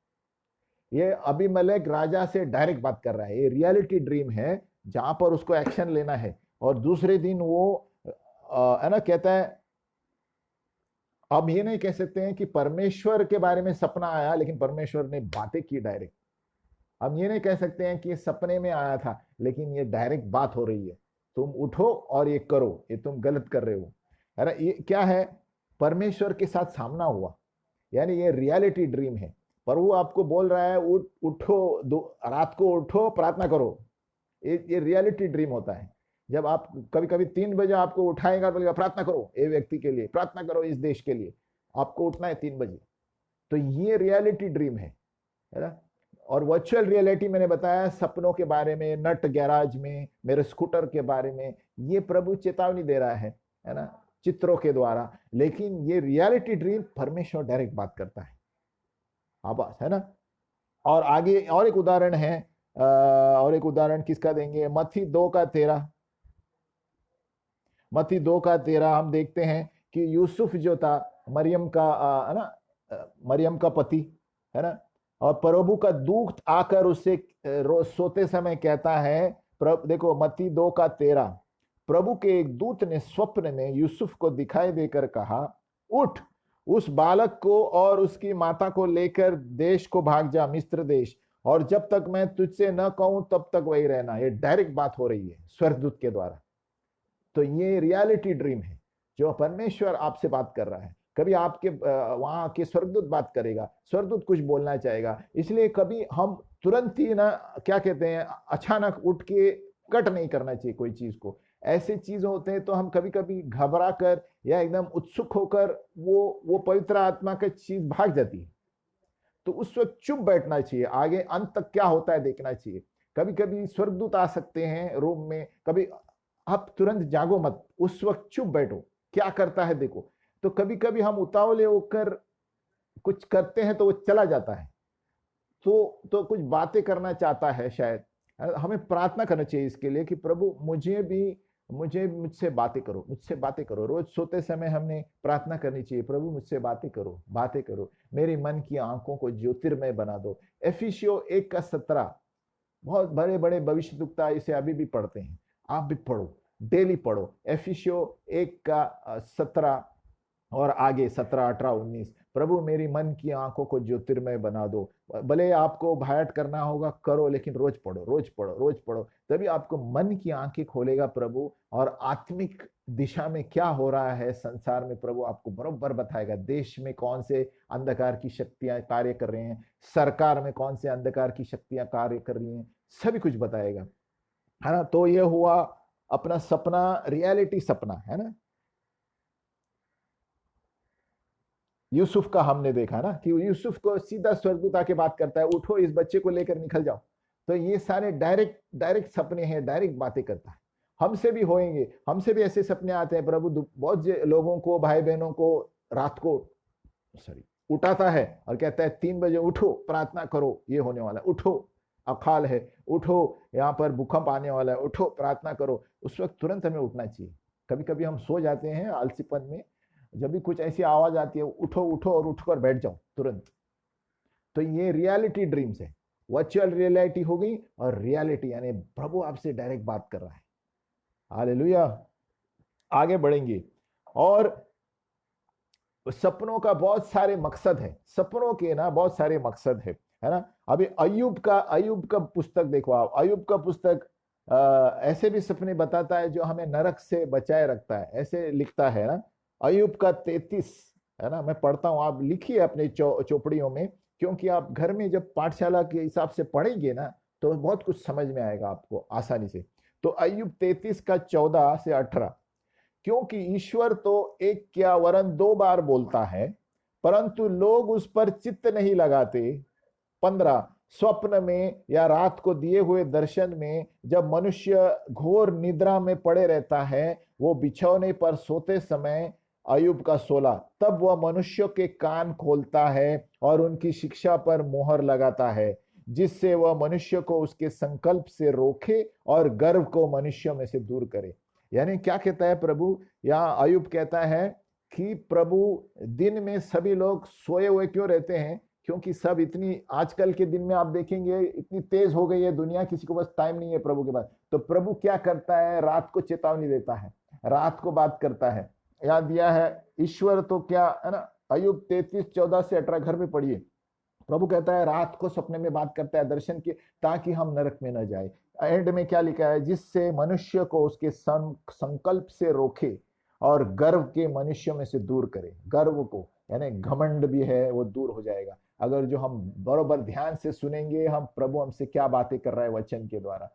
ये अबीमेलेक राजा से डायरेक्ट बात कर रहा है। ये रियलिटी ड्रीम है जहां पर उसको एक्शन लेना है। और दूसरे दिन वो है ना, कहता है, अब ये नहीं कह सकते हैं कि परमेश्वर के बारे में सपना आया लेकिन परमेश्वर ने बातें की डायरेक्ट। हम ये नहीं कह सकते हैं कि ये सपने में आया था, लेकिन ये डायरेक्ट बात हो रही है, तुम उठो और ये करो, ये तुम गलत कर रहे हो। अरे ये क्या है? परमेश्वर के साथ सामना हुआ, यानी ये रियलिटी ड्रीम है। पर वो आपको बोल रहा है उठो, रात को उठो, प्रार्थना करो। ये रियलिटी ड्रीम होता है। जब आप कभी कभी 3 बजे आपको उठाएगा, बोलेगा प्रार्थना करो ये व्यक्ति के लिए, प्रार्थना करो इस देश के लिए, आपको उठना है 3 बजे। तो ये रियलिटी ड्रीम है ना। और वर्चुअल रियलिटी मैंने बताया सपनों के बारे में, नट गैराज में, मेरे स्कूटर के बारे में, ये प्रभु चेतावनी दे रहा है ना, चित्रों के द्वारा। लेकिन ये रियलिटी ड्रीम परमेश्वर डायरेक्ट बात करता है, आवाज है ना। और आगे और एक उदाहरण है, और एक उदाहरण किसका देंगे? मत्ती 2:13। मत्ती 2:13 हम देखते हैं कि यूसुफ जो था मरियम का है ना, मरियम का पति है ना, और प्रभु का दूत आकर उससे रोज सोते समय कहता है, देखो मत्ती 2:13, प्रभु के एक दूत ने स्वप्न में यूसुफ को दिखाई देकर कहा, उठ, उस बालक को और उसकी माता को लेकर देश को भाग जा, मिस्र देश, और जब तक मैं तुझसे न कहूं तब तक वही रहना। ये डायरेक्ट बात हो रही है स्वर्गदूत के द्वारा। तो ये रियलिटी ड्रीम है जो परमेश्वर आपसे बात कर रहा है। कभी आपके वहां के स्वर्गदूत बात करेगा, स्वर्गदूत कुछ बोलना चाहेगा। इसलिए कभी हम तुरंत ही ना, क्या कहते हैं, अचानक उठ के कट नहीं करना चाहिए कोई चीज को। ऐसे चीज होते हैं तो हम कभी कभी घबरा कर या एकदम उत्सुक होकर वो पवित्र आत्मा का चीज भाग जाती है। तो उस वक्त चुप बैठना चाहिए, आगे अंत तक क्या होता है देखना चाहिए। कभी कभी स्वर्गदूत आ सकते हैं रूम में, कभी आप तुरंत जागो मत, उस वक्त चुप बैठो, क्या करता है देखो। तो कभी कभी हम उतावले होकर कुछ करते हैं तो वो चला जाता है, तो कुछ बातें करना चाहता है शायद। हमें प्रार्थना करना चाहिए इसके लिए कि प्रभु मुझसे बातें करो, मुझसे बातें करो। रोज सोते समय हमने प्रार्थना करनी चाहिए, प्रभु मुझसे बातें करो, बातें करो, मेरी मन की आंखों को ज्योतिर्मय बना दो। एफिसियों 1:17, बहुत बड़े बड़े भविष्यद्वक्ता इसे अभी भी पढ़ते हैं, आप भी पढ़ो, डेली पढ़ो। एफिसियों 1:17 और आगे 17, 18, 19, प्रभु मेरी मन की आंखों को ज्योतिर्मय बना दो। भले आपको भायट करना होगा, करो, लेकिन रोज पढ़ो, रोज पढ़ो, रोज पढ़ो, तभी आपको मन की आंखें खोलेगा प्रभु। और आत्मिक दिशा में क्या हो रहा है संसार में, प्रभु आपको बरोबर बताएगा। देश में कौन से अंधकार की शक्तियां कार्य कर रहे हैं, सरकार में कौन से अंधकार की शक्तियां कार्य कर रही हैं, सभी कुछ बताएगा, है ना। तो ये हुआ अपना सपना, रियलिटी सपना, है ना। यूसुफ का हमने देखा ना कि यूसुफ को सीधा स्वर्गदूत आके बात करता है, उठो, इस बच्चे को लेकर निकल जाओ। तो ये सारे डायरेक्ट सपने हैं, डायरेक्ट बातें करता है। हमसे भी होंगे, हमसे भी ऐसे सपने आते हैं। प्रभु बहुत लोगों को, भाई बहनों को रात को उठाता है और कहता है 3 बजे उठो, प्रार्थना करो, ये होने वाला, उठो, अकाल है, उठो यहाँ पर भूकंप आने वाला है, उठो प्रार्थना करो, उस वक्त तुरंत हमें उठना चाहिए। कभी कभी हम सो जाते हैं आलसीपन में, जब भी कुछ ऐसी आवाज आती है उठो उठो और उठकर बैठ जाओ तुरंत। तो ये रियलिटी ड्रीम्स है, वर्चुअल रियलिटी हो गई और रियलिटी यानी प्रभु आपसे डायरेक्ट बात कर रहा है। हालेलुया। आगे बढ़ेंगे। और सपनों का बहुत सारे मकसद है, सपनों के ना बहुत सारे मकसद है ना। अभी अयुब का पुस्तक देखो आप, अयुब का पुस्तक ऐसे भी सपने बताता है जो हमें नरक से बचाए रखता है, ऐसे लिखता है ना। अयुब का 33 है ना, मैं पढ़ता हूं, आप लिखिए अपने चौपड़ियों में, क्योंकि आप घर में जब पाठशाला के हिसाब से पढ़ेंगे ना तो बहुत कुछ समझ में आएगा आपको आसानी से। तो अयुब 33 का 14 से 18, क्योंकि ईश्वर तो एक क्या वरन 2 बार बोलता है, परंतु लोग उस पर चित्त नहीं लगाते। 15, स्वप्न में या रात को दिए हुए दर्शन में जब मनुष्य घोर निद्रा में पड़े रहता है, वो बिछौने पर सोते समय। अयुब का 16, तब वह मनुष्य के कान खोलता है और उनकी शिक्षा पर मोहर लगाता है, जिससे वह मनुष्य को उसके संकल्प से रोके और गर्व को मनुष्य में से दूर करे। यानी क्या कहता है प्रभु, यहाँ अयुब कहता है कि प्रभु दिन में सभी लोग सोए हुए क्यों रहते हैं, क्योंकि सब इतनी आजकल के दिन में आप देखेंगे इतनी तेज हो गई है दुनिया, किसी को बस टाइम नहीं है प्रभु के पास। तो प्रभु क्या करता है, रात को चेतावनी देता है, रात को बात करता है। याद दिया है ईश्वर तो क्या है ना, अयुब 33 14 से 18 घर में पढ़िए। प्रभु कहता है रात को सपने में बात करता है दर्शन की, ताकि हम नरक में न जाए। एंड में क्या लिखा है, जिससे मनुष्य को उसके संकल्प से रोके और गर्व के मनुष्य में से दूर करे। गर्व को यानी घमंड भी है वो दूर हो जाएगा, अगर जो हम बरोबर ध्यान से सुनेंगे हम प्रभु हमसे क्या बातें कर रहा है वचन के द्वारा।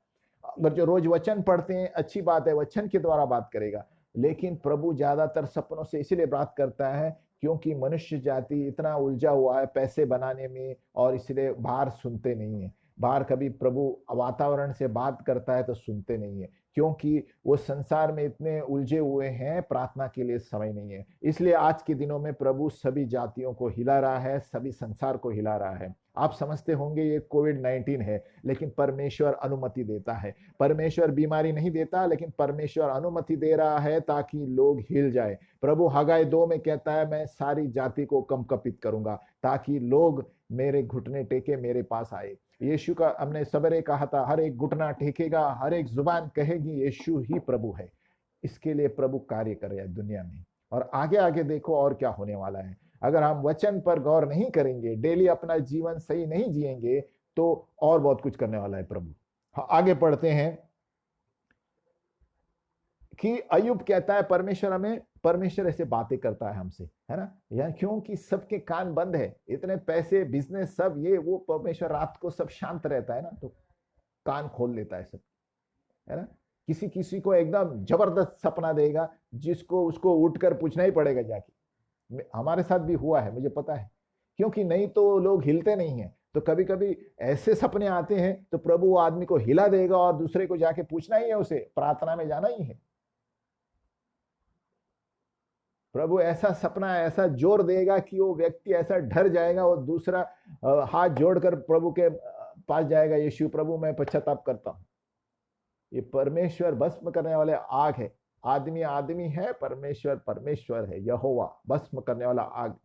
अगर जो रोज वचन पढ़ते हैं अच्छी बात है, वचन के द्वारा बात करेगा, लेकिन प्रभु ज्यादातर सपनों से इसलिए बात करता है क्योंकि मनुष्य जाति इतना उलझा हुआ है पैसे बनाने में, और इसलिए बाहर सुनते नहीं है। बाहर कभी प्रभु वातावरण से बात करता है तो सुनते नहीं है, क्योंकि वो संसार में इतने उलझे हुए हैं, प्रार्थना के लिए समय नहीं है। इसलिए आज के दिनों में प्रभु सभी जातियों को हिला रहा है, सभी संसार को हिला रहा है। आप समझते होंगे ये कोविड-19 है, लेकिन परमेश्वर अनुमति देता है। परमेश्वर बीमारी नहीं देता, लेकिन परमेश्वर अनुमति दे रहा है ताकि लोग हिल जाए। प्रभु हगाई 2 में कहता है मैं सारी जाति को कंपकपित करूंगा, ताकि लोग मेरे घुटने टेके मेरे पास आए। यीशु का हमने सबरे कहा था, हर एक घुटना टेकेगा, हर एक जुबान कहेगी यीशु ही प्रभु है। इसके लिए प्रभु कार्य कर रहा है दुनिया में। और आगे आगे देखो और क्या होने वाला है। अगर हम वचन पर गौर नहीं करेंगे, डेली अपना जीवन सही नहीं जिएंगे, तो और बहुत कुछ करने वाला है प्रभु। आगे पढ़ते हैं कि अयुब कहता है परमेश्वर ऐसे बातें करता है हमसे, है ना। या क्योंकि सबके कान बंद है, इतने पैसे बिजनेस सब ये वो, परमेश्वर रात को सब शांत रहता है ना, तो कान खोल लेता है सब, है ना। किसी किसी को एकदम जबरदस्त सपना देगा जिसको उसको उठकर पूछना ही पड़ेगा जाके। हमारे साथ भी हुआ है, मुझे पता है, क्योंकि नहीं तो लोग हिलते नहीं है। तो कभी कभी ऐसे सपने आते हैं तो प्रभु वो आदमी को हिला देगा और दूसरे को जाके पूछना ही है, उसे प्रार्थना में जाना ही है। प्रभु ऐसा सपना ऐसा जोर देगा कि वो व्यक्ति ऐसा डर जाएगा, वो दूसरा हाथ जोड़कर प्रभु के पास जाएगा, यीशु प्रभु मैं पश्चाताप करता हूं। ये परमेश्वर भस्म करने वाले आग है। आदमी आदमी है, परमेश्वर परमेश्वर है, यहोवा भस्म करने वाला आग।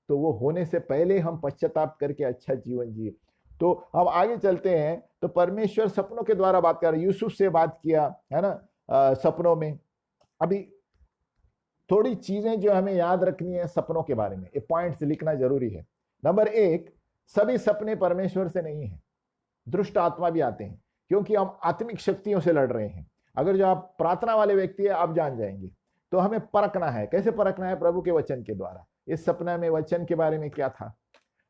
तो वो होने से पहले हम पश्चाताप करके अच्छा जीवन जिए। तो हम आगे चलते हैं। तो परमेश्वर सपनों के द्वारा बात कर, यूसुफ से बात किया है ना सपनों में। अभी थोड़ी चीजें जो हमें याद रखनी है सपनों के बारे में, ये पॉइंट्स लिखना जरूरी है। नंबर 1, सभी सपने परमेश्वर से नहीं है, दुष्ट आत्मा भी आते हैं, क्योंकि हम आत्मिक शक्तियों से लड़ रहे हैं। अगर जो आप प्रार्थना वाले व्यक्ति है आप जान जाएंगे। तो हमें परखना है, कैसे परखना है, प्रभु के वचन के द्वारा। इस सपना में वचन के बारे में क्या था।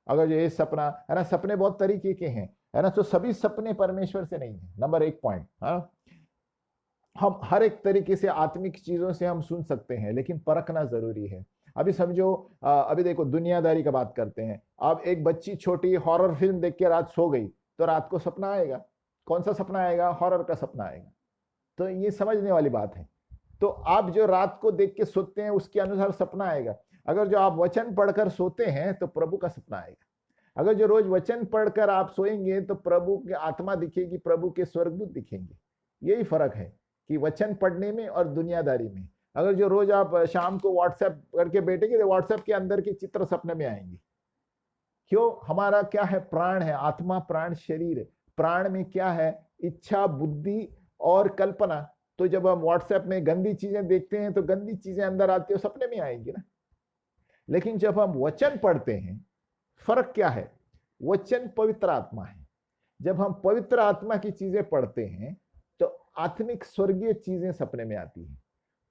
अगर जो ये सपना है ना, सपने बहुत तरीके के हैं, है ना, तो सभी सपने परमेश्वर से नहीं है। Number 1 point. हम हर एक तरीके से आत्मिक चीजों से हम सुन सकते हैं, लेकिन परखना जरूरी है। अभी समझो, अभी देखो दुनियादारी का बात करते हैं। अब एक बच्ची छोटी हॉरर फिल्म देख के रात सो गई, तो रात को सपना आएगा। कौन सा सपना आएगा, हॉरर का सपना आएगा। तो ये समझने वाली बात है। तो आप जो रात को देख के सोते हैं उसके अनुसार सपना आएगा। अगर जो आप वचन पढ़कर सोते हैं तो प्रभु का सपना आएगा। अगर जो रोज वचन पढ़कर आप सोएंगे तो प्रभु की आत्मा दिखेगी, प्रभु के स्वर्गदूत दिखेंगे। यही फर्क है कि वचन पढ़ने में और दुनियादारी में। अगर जो रोज आप शाम को व्हाट्सएप करके बैठेंगे तो व्हाट्सएप के अंदर के चित्र सपने में आएंगे। क्यों? हमारा क्या है? प्राण है, आत्मा प्राण शरीर। प्राण में क्या है? इच्छा, बुद्धि और कल्पना। तो जब हम व्हाट्सएप में गंदी चीजें देखते हैं तो गंदी चीजें अंदर आती है, सपने में आएंगी ना। लेकिन जब हम वचन पढ़ते हैं, फर्क क्या है? वचन पवित्र आत्मा है। जब हम पवित्र आत्मा की चीजें पढ़ते हैं तो आत्मिक स्वर्गीय चीजें सपने में आती हैं।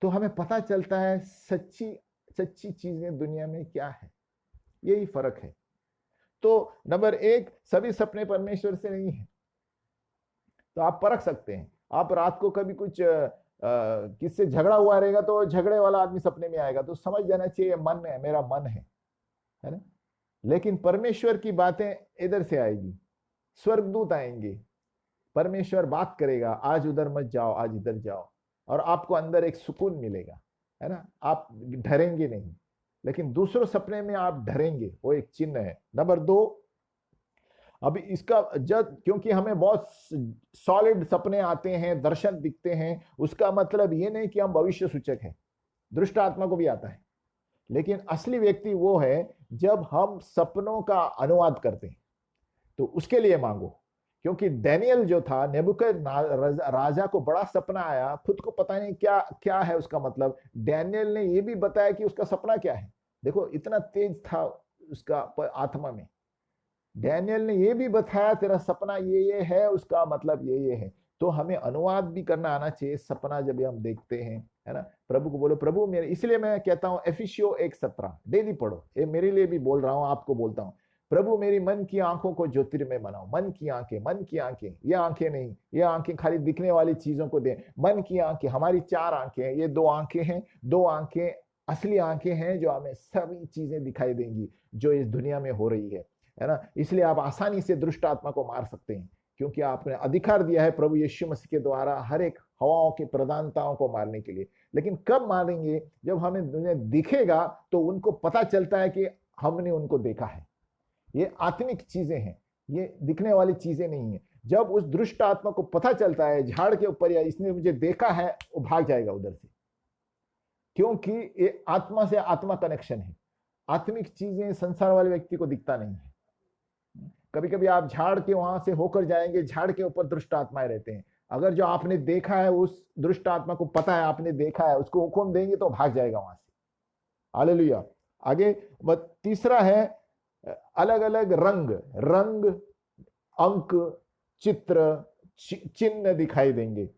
तो हमें पता चलता है सच्ची सच्ची चीजें दुनिया में क्या है। यही फर्क है। तो नंबर एक, सभी सपने परमेश्वर से नहीं है। तो आप परख सकते हैं। आप रात को कभी कुछ किससे झगड़ा हुआ रहेगा तो झगड़े वाला आदमी सपने में आएगा, तो समझ जाना चाहिए मन है, मेरा मन है ना। लेकिन परमेश्वर की बातें इधर से आएगी, स्वर्गदूत आएंगे, परमेश्वर बात करेगा, आज उधर मत जाओ, आज इधर जाओ, और आपको अंदर एक सुकून मिलेगा, है ना। आप डरेंगे नहीं। लेकिन दूसरों सपने में आप डरेंगे, वो एक चिन्ह है। नंबर दो, अभी इसका जब, क्योंकि हमें बहुत सॉलिड सपने आते हैं, दर्शन दिखते हैं, उसका मतलब ये नहीं कि हम भविष्य सूचक हैं। दुष्ट आत्मा को भी आता है। लेकिन असली व्यक्ति वो है जब हम सपनों का अनुवाद करते हैं। तो उसके लिए मांगो, क्योंकि डैनियल जो था, नेबुकदनेस्सर राजा को बड़ा सपना आया, खुद को पता नहीं क्या क्या है उसका मतलब। डैनियल ने ये भी बताया कि उसका सपना क्या है। देखो इतना तेज था उसका आत्मा में। डैनियल ने ये भी बताया तेरा सपना ये है, उसका मतलब ये है। तो हमें अनुवाद भी करना आना चाहिए सपना जब हम देखते हैं, है ना। प्रभु को बोलो, प्रभु मेरे, इसलिए मैं कहता हूँ एफिसियों 1:17 डेली पढ़ो। ये मेरे लिए भी बोल रहा हूँ, आपको बोलता हूँ, प्रभु मेरी मन की आंखों को ज्योतिर्मय बनाओ। मन की आंखें, मन की आंखें, ये आंखें नहीं, ये आंखें खाली दिखने वाली चीजों को दे। मन की आंखें, हमारी 4 आंखें हैं, ये 2 आंखें हैं, 2 आंखें असली आंखें हैं जो हमें सभी चीजें दिखाई देंगी जो इस दुनिया में हो रही है ना। इसलिए आप आसानी से दुष्ट आत्मा को मार सकते हैं, क्योंकि आपने अधिकार दिया है प्रभु यीशु मसीह के द्वारा हर एक हवाओं की प्रधानताओं को मारने के लिए। लेकिन कब मारेंगे? जब हमें उन्हें दिखेगा तो उनको पता चलता है कि हमने उनको देखा है। ये आत्मिक चीजें हैं, ये दिखने वाली चीजें नहीं है। जब उस दुष्ट आत्मा को पता चलता है झाड़ के ऊपर, या इसने मुझे देखा है, वो भाग जाएगा उधर से, क्योंकि ये आत्मा से आत्मा कनेक्शन है। आत्मिक चीजें संसार वाले व्यक्ति को दिखता नहीं है। कभी कभी आप झाड़ के वहां से होकर जाएंगे, झाड़ के ऊपर दुष्ट आत्माएं रहते हैं। अगर जो आपने देखा है, उस दुष्ट आत्मा को पता है आपने देखा है, उसको हुक्म देंगे तो भाग जाएगा वहां से। हालेलुया। आगे तीसरा है अलग अलग रंग, अंक, चित्र, चिन्ह दिखाई देंगे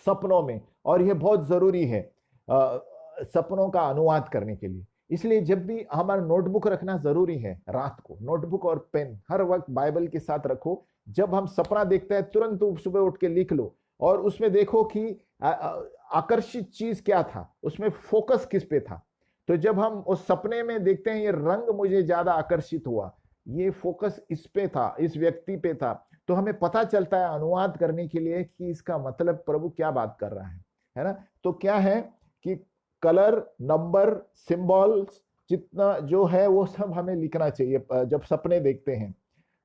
सपनों में, और यह बहुत जरूरी है सपनों का अनुवाद करने के लिए। इसलिए जब भी हमारा नोटबुक रखना जरूरी है, रात को नोटबुक और पेन हर वक्त बाइबल के साथ रखो। जब हम सपना देखते हैं तुरंत सुबह उठ के लिख लो, और उसमें देखो कि आकर्षित चीज क्या था, उसमें फोकस किस पे था। तो जब हम उस सपने में देखते हैं ये रंग मुझे ज्यादा आकर्षित हुआ, ये फोकस इस पे था, इस व्यक्ति पे था, तो हमें पता चलता है अनुवाद करने के लिए कि इसका मतलब प्रभु क्या बात कर रहा है ना। तो क्या है कि कलर, नंबर, सिंबल्स जितना जो है वो सब हमें लिखना चाहिए जब सपने देखते हैं।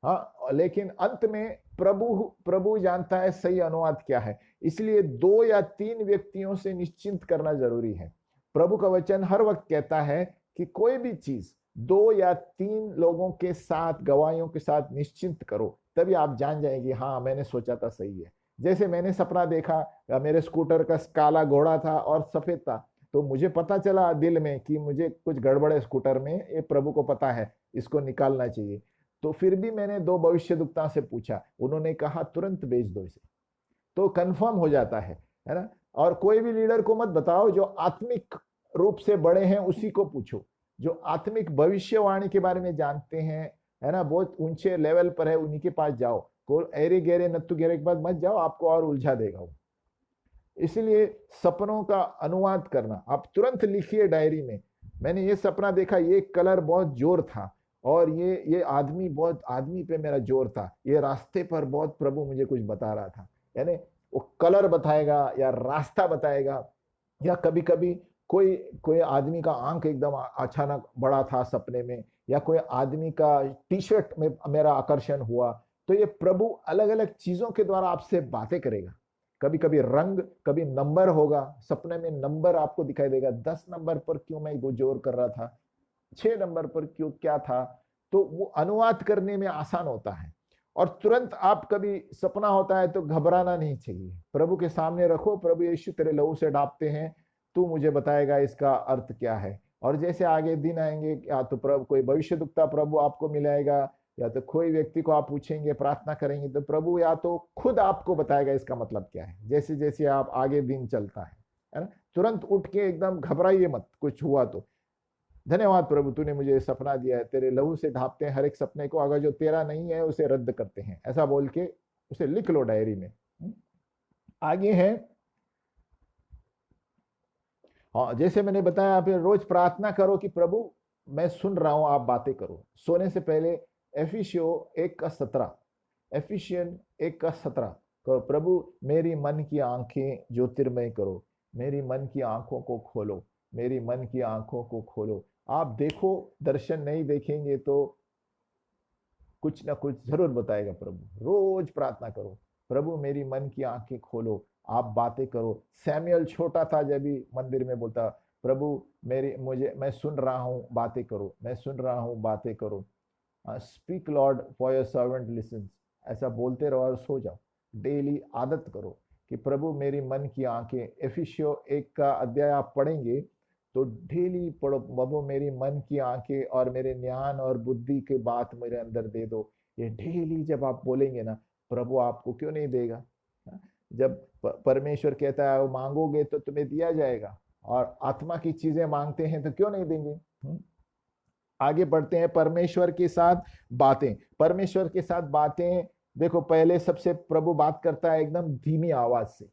हाँ, लेकिन अंत में प्रभु जानता है सही अनुवाद क्या है। इसलिए 2 या 3 व्यक्तियों से निश्चिंत करना जरूरी है। प्रभु का वचन हर वक्त कहता है कि कोई भी चीज 2 या 3 लोगों के साथ, गवाहियों के साथ निश्चिंत करो, तभी आप जान जाएंगे हाँ मैंने सोचा था सही है। जैसे मैंने सपना देखा, मेरे स्कूटर का काला घोड़ा था और सफेद था, तो मुझे पता चला दिल में कि मुझे कुछ गड़बड़ है स्कूटर में, ये प्रभु को पता है, इसको निकालना चाहिए। तो फिर भी मैंने 2 भविष्यद्वक्ता से पूछा, उन्होंने कहा तुरंत बेच दो इसे, तो कंफर्म हो जाता है ना। और कोई भी लीडर को मत बताओ, जो आत्मिक रूप से बड़े हैं उसी को पूछो, जो आत्मिक भविष्यवाणी के बारे में जानते हैं, है ना, बहुत ऊंचे लेवल पर है, उन्हीं के पास जाओ। को एरे गेरे नत्तू गेरे के पास मत जाओ, आपको और उलझा देगा वो। इसलिए सपनों का अनुवाद करना, आप तुरंत लिखिए डायरी में, मैंने ये सपना देखा, ये कलर बहुत जोर था, और ये आदमी पे मेरा जोर था, ये रास्ते पर बहुत प्रभु मुझे कुछ बता रहा था। यानी वो कलर बताएगा या रास्ता बताएगा, या कभी कभी कोई कोई आदमी का आंख एकदम अचानक बड़ा था सपने में, या कोई आदमी का टी शर्ट में मेरा आकर्षण हुआ। तो ये प्रभु अलग अलग चीजों के द्वारा आपसे बातें करेगा। कभी कभी रंग, कभी नंबर होगा, सपने में नंबर आपको दिखाई देगा, 10 नंबर पर क्यों मैं जोर कर रहा था, 6 नंबर पर क्यों, क्या था। तो वो अनुवाद करने में आसान होता है। और तुरंत आप कभी सपना होता है तो घबराना नहीं चाहिए, प्रभु के सामने रखो, प्रभु यीशु तेरे लहू से ढापते हैं, तू मुझे बताएगा इसका अर्थ क्या है। और जैसे आगे दिन आएंगे, या तो प्रभु कोई भविष्यद्वक्ता प्रभु आपको मिलाएगा, या तो कोई व्यक्ति को आप पूछेंगे, प्रार्थना करेंगे, तो प्रभु या तो खुद आपको बताएगा इसका मतलब क्या है, जैसे जैसे आप आगे दिन चलता है ना। तुरंत उठ के एकदम घबराइए मत कुछ हुआ तो। धन्यवाद प्रभु, तूने मुझे सपना दिया है, तेरे लहू से ढापते हैं हर एक सपने को, अगर जो तेरा नहीं है उसे रद्द करते हैं, ऐसा बोल के उसे लिख लो डायरी में। आगे है, हाँ जैसे मैंने बताया, आप रोज प्रार्थना करो कि प्रभु मैं सुन रहा हूं, आप बातें करो। सोने से पहले एफिसियो 1:17, एफिशियन 1:17, प्रभु मेरी मन की आंखें ज्योतिर्मय करो, मेरी मन की आंखों को खोलो, मेरी मन की आंखों को खोलो। आप देखो, दर्शन नहीं देखेंगे तो कुछ ना कुछ जरूर बताएगा प्रभु। रोज प्रार्थना करो, प्रभु मेरी मन की आंखें खोलो, आप बातें करो। सैमुअल छोटा था जब भी मंदिर में बोलता, प्रभु मैं सुन रहा हूं, बातें करो, मैं सुन रहा हूं, बातें करो। Speak Lord for your servant lessons, ऐसा बोलते रहो और सो जाओ। डेली आदत करो कि प्रभु मेरी मन की आंखें। एफिसियो 1 का अध्याय आप पढ़ेंगे तो डेली पढ़ो, प्रभु मेरी मन की आंखें और मेरे ज्ञान और बुद्धि के बात मेरे अंदर दे दो। ये डेली जब आप बोलेंगे ना, प्रभु आपको क्यों नहीं देगा। जब परमेश्वर कहता है वो मांगोगे तो तुम्हें दिया जाएगा, और आत्मा की चीजें मांगते हैं तो क्यों नहीं देंगे। आगे बढ़ते हैं, परमेश्वर के साथ बातें। परमेश्वर के साथ बातें, देखो पहले सबसे प्रभु बात करता है एकदम धीमी आवाज से।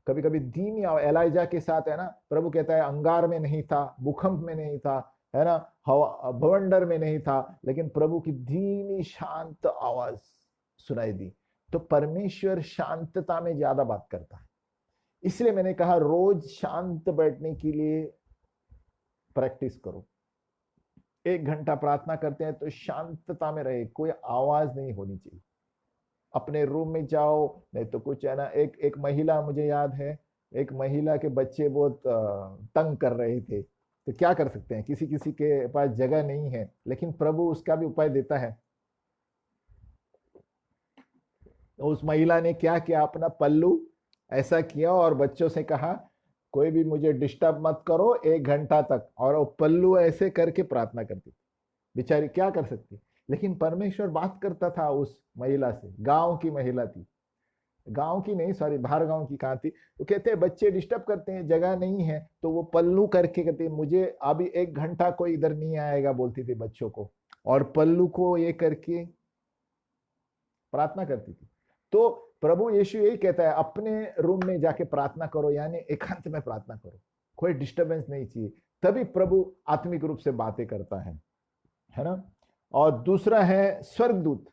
कभी कभी धीमी आवाज, एलाइजा के साथ है ना, प्रभु कहता है अंगार में नहीं था, भूकंप में नहीं था, है ना, हवा भवंडर में नहीं था, लेकिन प्रभु की धीमी शांत आवाज सुनाई दी। तो परमेश्वर शांतता में ज्यादा बात करता है। इसलिए मैंने कहा रोज शांत बैठने के लिए प्रैक्टिस करो। 1 घंटा प्रार्थना करते हैं तो शांतता में रहे, कोई आवाज नहीं होनी चाहिए। अपने रूम में जाओ, नहीं तो कुछ है ना, एक महिला, मुझे याद है, एक महिला के बच्चे बहुत तंग कर रहे थे, तो क्या कर सकते हैं, किसी किसी के पास जगह नहीं है, लेकिन प्रभु उसका भी उपाय देता है। उस महिला ने क्या किया, अपना पल्लू ऐसा किया और बच्चों से कहा कोई भी मुझे डिस्टर्ब मत करो 1 घंटा तक, और वो पल्लू ऐसे करके प्रार्थना करती। बेचारी क्या कर सकती, लेकिन परमेश्वर बात करता था उस महिला से। गांव की महिला थी, गांव की नहीं, सॉरी, बाहर गांव की कहाँ थी। तो कहते हैं बच्चे डिस्टर्ब करते हैं, जगह नहीं है, तो वो पल्लू करके कहते मुझे अभी 1 घंटा कोई इधर नहीं आएगा, बोलती थी बच्चों को, और पल्लू को ये करके प्रार्थना करती थी। तो प्रभु यीशु यही कहता है, अपने रूम में जाके प्रार्थना करो, यानी एकांत में प्रार्थना करो, कोई डिस्टरबेंस नहीं चाहिए, तभी प्रभु आत्मिक रूप से बातें करता है ना। और दूसरा है स्वर्गदूत।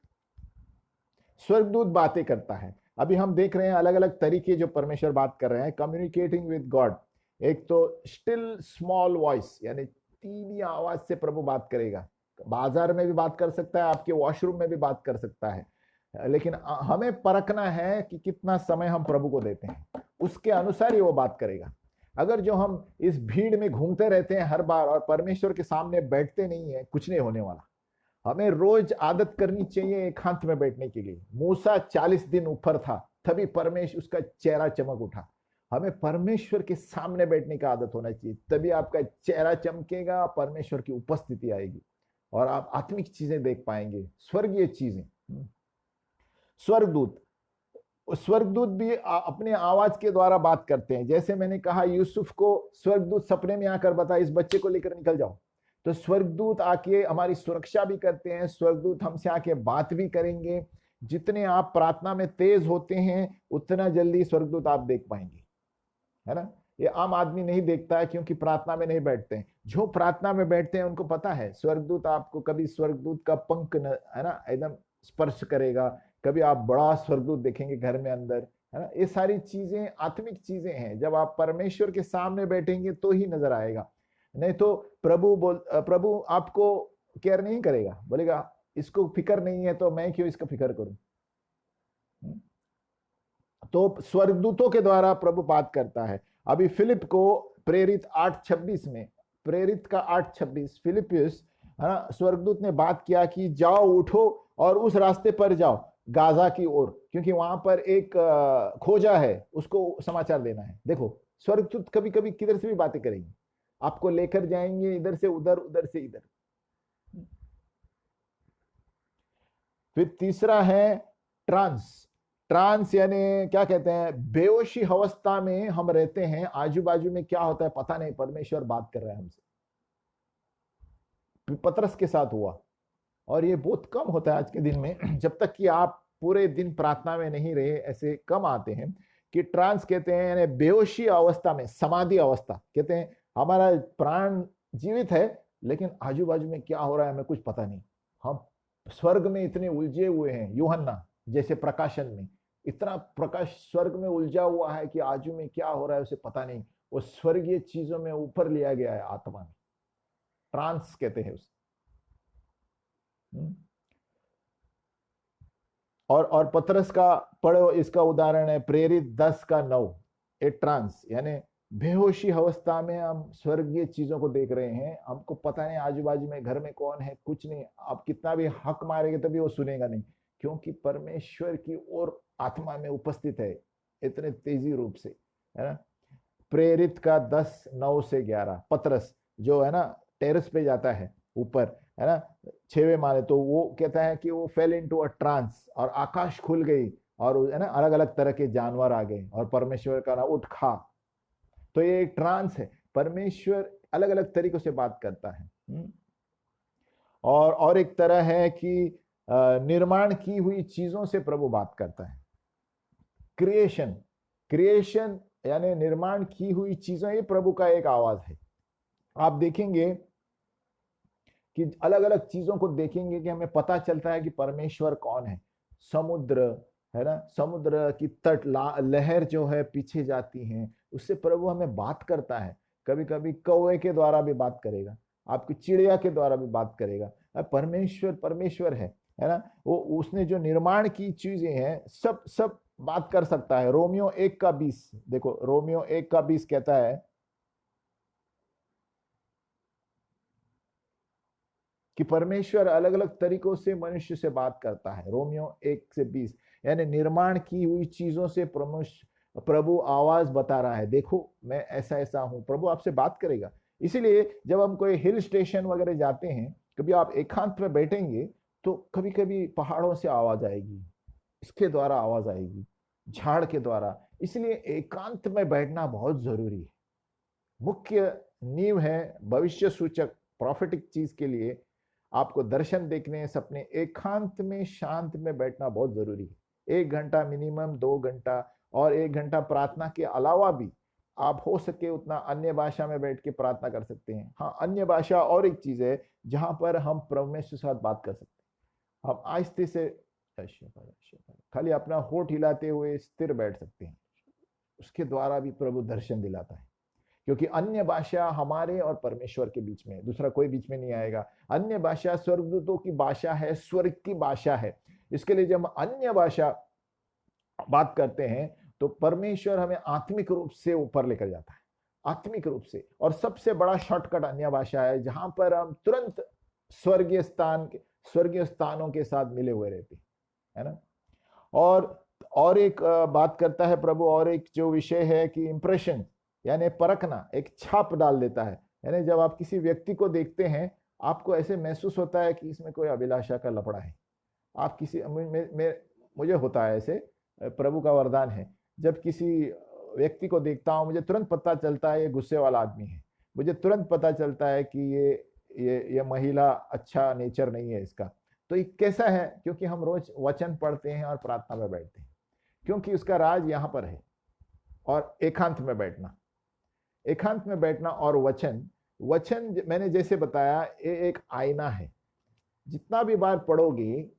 स्वर्गदूत बातें करता है। अभी हम देख रहे हैं अलग अलग तरीके जो परमेश्वर बात कर रहे हैं, कम्युनिकेटिंग विद गॉड। एक तो स्टिल स्मॉल वॉइस, यानी धीमी आवाज से प्रभु बात करेगा। बाजार में भी बात कर सकता है, आपके वॉशरूम में भी बात कर सकता है, लेकिन हमें परखना है कि कितना समय हम प्रभु को देते हैं, उसके अनुसार ही वो बात करेगा। अगर जो हम इस भीड़ में घूमते रहते हैं हर बार और परमेश्वर के सामने बैठते नहीं है, कुछ नहीं होने वाला। हमें रोज आदत करनी चाहिए एकांत में बैठने के लिए। मूसा 40 दिन ऊपर था, तभी परमेश्वर, उसका चेहरा चमक उठा। हमें परमेश्वर के सामने बैठने का आदत होना चाहिए, तभी आपका चेहरा चमकेगा, परमेश्वर की उपस्थिति आएगी और आप आत्मिक चीजें देख पाएंगे, स्वर्गीय चीजें। स्वर्गदूत, स्वर्गदूत भी अपने आवाज के द्वारा बात करते हैं। जैसे मैंने कहा, यूसुफ को स्वर्गदूत सपने में आकर बता, इस बच्चे को लेकर निकल जाओ। तो स्वर्गदूत आके हमारी सुरक्षा भी करते हैं, स्वर्गदूत हमसे आके बात भी करेंगे। जितने आप प्रार्थना में तेज होते हैं, उतना जल्दी स्वर्गदूत आप देख पाएंगे, है ना। ये आम आदमी नहीं देखता है, क्योंकि प्रार्थना में नहीं बैठते हैं। जो प्रार्थना में बैठते हैं उनको पता है स्वर्गदूत आपको कभी स्वर्गदूत का पंख है ना एकदम स्पर्श करेगा। कभी आप बड़ा स्वर्गदूत देखेंगे घर में अंदर, है ना। ये सारी चीजें आत्मिक चीजें हैं, जब आप परमेश्वर के सामने बैठेंगे तो ही नजर आएगा, नहीं तो प्रभु आपको केयर नहीं करेगा, बोलेगा इसको फिक्र नहीं है तो मैं क्यों इसका फिक्र करूं। तो स्वर्गदूतों के द्वारा प्रभु बात करता है। अभी फिलिप को प्रेरित 8:26 में, प्रेरित का 8:26, फिलिपियस है ना, स्वर्गदूत ने बात किया कि जाओ उठो और उस रास्ते पर जाओ गाजा की ओर, क्योंकि वहां पर एक खोजा है, उसको समाचार देना है। देखो स्वर्गदूत कभी कभी किधर से भी बातें करेंगे, आपको लेकर जाएंगे इधर से उधर, उधर से इधर। फिर तीसरा है ट्रांस। ट्रांस यानी क्या कहते हैं, बेहोशी अवस्था में हम रहते हैं, आजू बाजू में क्या होता है पता नहीं, परमेश्वर बात कर रहा है हमसे। पतरस के साथ हुआ, और ये बहुत कम होता है आज के दिन में, जब तक कि आप पूरे दिन प्रार्थना में नहीं रहे, ऐसे कम आते हैं कि ट्रांस कहते हैं, यानी बेहोशी अवस्था में, समाधि अवस्था कहते हैं। हमारा प्राण जीवित है लेकिन आजू बाजू में क्या हो रहा है हमें कुछ पता नहीं। हम स्वर्ग में इतने उलझे हुए हैं, यूहन्ना जैसे प्रकाशन में इतना प्रकाश स्वर्ग में उलझा हुआ है कि आजू में क्या हो रहा है उसे पता नहीं। वो स्वर्गीय चीजों में ऊपर लिया गया है आत्मा में, ट्रांस कहते हैं उसे। और पतरस का पढ़ो, इसका उदाहरण है प्रेरित 10:9। ए ट्रांस यानी बेहोशी अवस्था में हम स्वर्गीय चीजों को देख रहे हैं, हमको पता नहीं आजू बाजू में घर में कौन है, कुछ नहीं। आप कितना भी हक मारेंगे तभी वो सुनेगा नहीं, क्योंकि परमेश्वर की ओर आत्मा में उपस्थित है इतने तेजी रूप से, है ना। प्रेरित का 10:9 से 11, पतरस जो है ना टेरेस पे जाता है ऊपर, है ना 6वें माले, तो वो कहता है कि वो फेल इनटू अ ट्रांस, और आकाश खुल गई, और है ना अलग अलग तरह के जानवर आ गए, और परमेश्वर का ना उठ खा। तो ये एक ट्रांस है, परमेश्वर अलग अलग तरीकों से बात करता है। और एक तरह है कि निर्माण की हुई चीजों से प्रभु बात करता है। क्रिएशन, क्रिएशन यानी निर्माण की हुई चीजों, ये प्रभु का एक आवाज है। आप देखेंगे कि अलग अलग चीजों को देखेंगे कि हमें पता चलता है कि परमेश्वर कौन है। समुद्र है ना, समुद्र की तट लहर जो है पीछे जाती हैं, उससे प्रभु हमें बात करता है। कभी कभी कौवे के द्वारा भी बात करेगा, आपकी चिड़िया के द्वारा भी बात करेगा। परमेश्वर परमेश्वर है ना। वो उसने जो निर्माण की चीजें हैं सब सब बात कर सकता है। रोमियो 1:20 देखो, रोमियो 1:20 कहता है कि परमेश्वर अलग अलग तरीकों से मनुष्य से बात करता है। रोमियो 1:20 यानी निर्माण की हुई चीजों से प्रभु आवाज बता रहा है, देखो मैं ऐसा ऐसा हूं, प्रभु आपसे बात करेगा। इसीलिए जब हम कोई हिल स्टेशन वगैरह जाते हैं, कभी आप एकांत में बैठेंगे तो कभी कभी पहाड़ों से आवाज आएगी, इसके द्वारा आवाज आएगी, झाड़ के द्वारा। इसलिए एकांत में बैठना बहुत जरूरी है, मुख्य नींव है भविष्य सूचक प्रॉफिटिक चीज के लिए। आपको दर्शन देखने, सपने, एकांत में शांत में बैठना बहुत जरूरी है। 1 घंटा मिनिमम, 2 घंटा, और 1 घंटा प्रार्थना के अलावा भी आप हो सके उतना अन्य भाषा में बैठ के प्रार्थना कर सकते हैं। हाँ, अन्य भाषा और एक चीज है जहां पर हम परमेश्वर के साथ बात कर सकते हैं। हम आहिस्ते से खाली अपना होठ हिलाते हुए स्थिर बैठ सकते हैं, उसके द्वारा भी प्रभु दर्शन दिलाता है। क्योंकि अन्य भाषा हमारे और परमेश्वर के बीच में, दूसरा कोई बीच में नहीं आएगा। अन्य भाषा स्वर्गदूतों की भाषा है, स्वर्ग की भाषा है। इसके लिए जब हम अन्य भाषा बात करते हैं तो परमेश्वर हमें आत्मिक रूप से ऊपर लेकर जाता है, आत्मिक रूप से। और सबसे बड़ा शॉर्टकट अन्य भाषा है, जहां पर हम तुरंत स्वर्गीय स्थानों के साथ मिले हुए रहते हैं, है ना। और एक बात करता है प्रभु, और एक जो विषय है कि इंप्रेशन यानी परखना, एक छाप डाल देता है। यानी जब आप किसी व्यक्ति को देखते हैं, आपको ऐसे महसूस होता है कि इसमें कोई अभिलाषा का लफड़ा है। आप किसी मुझे होता है ऐसे, प्रभु का वरदान है। जब किसी व्यक्ति को देखता हूं, मुझे तुरंत पता चलता है ये गुस्से वाला आदमी है, मुझे तुरंत पता चलता है कि ये महिला अच्छा नेचर नहीं है इसका। तो ये कैसा है? क्योंकि हम रोज वचन पढ़ते हैं और प्रार्थना में बैठते हैं, क्योंकि उसका राज यहां पर है। और एकांत में बैठना, एकांत में बैठना और वचन मैंने जैसे बताया, ये एक आईना है। जितना भी बार पढ़ोगे,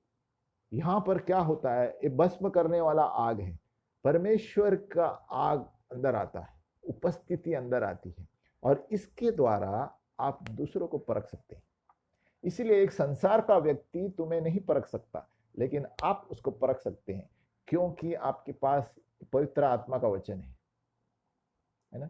यहां पर क्या होता है, ये भस्म करने वाला आग है। परमेश्वर का आग अंदर आता है, उपस्थिति अंदर आती है, और इसके द्वारा आप दूसरों को परख सकते हैं। इसीलिए एक संसार का व्यक्ति तुम्हें नहीं परख सकता, लेकिन आप उसको परख सकते हैं, क्योंकि आपके पास पवित्र आत्मा का वचन है ना।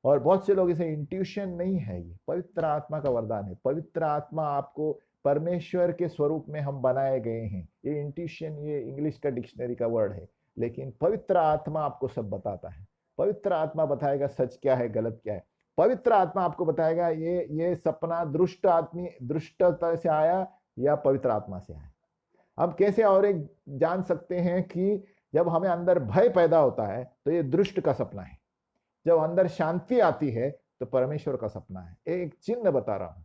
और बहुत से लोग इसे इंट्यूशन नहीं है, ये पवित्र आत्मा का वरदान है। पवित्र आत्मा आपको, परमेश्वर के स्वरूप में हम बनाए गए हैं। ये इंट्यूशन, ये इंग्लिश का डिक्शनरी का वर्ड है, लेकिन पवित्र आत्मा आपको सब बताता है। पवित्र आत्मा बताएगा सच क्या है, गलत क्या है। पवित्र आत्मा आपको बताएगा ये सपना दुष्टता से आया या पवित्र आत्मा से आया। हम कैसे और एक जान सकते हैं कि जब हमें अंदर भय पैदा होता है तो ये दुष्ट का सपना है, जब अंदर शांति आती है तो परमेश्वर का सपना है। एक चिन्ह बता रहा हूं,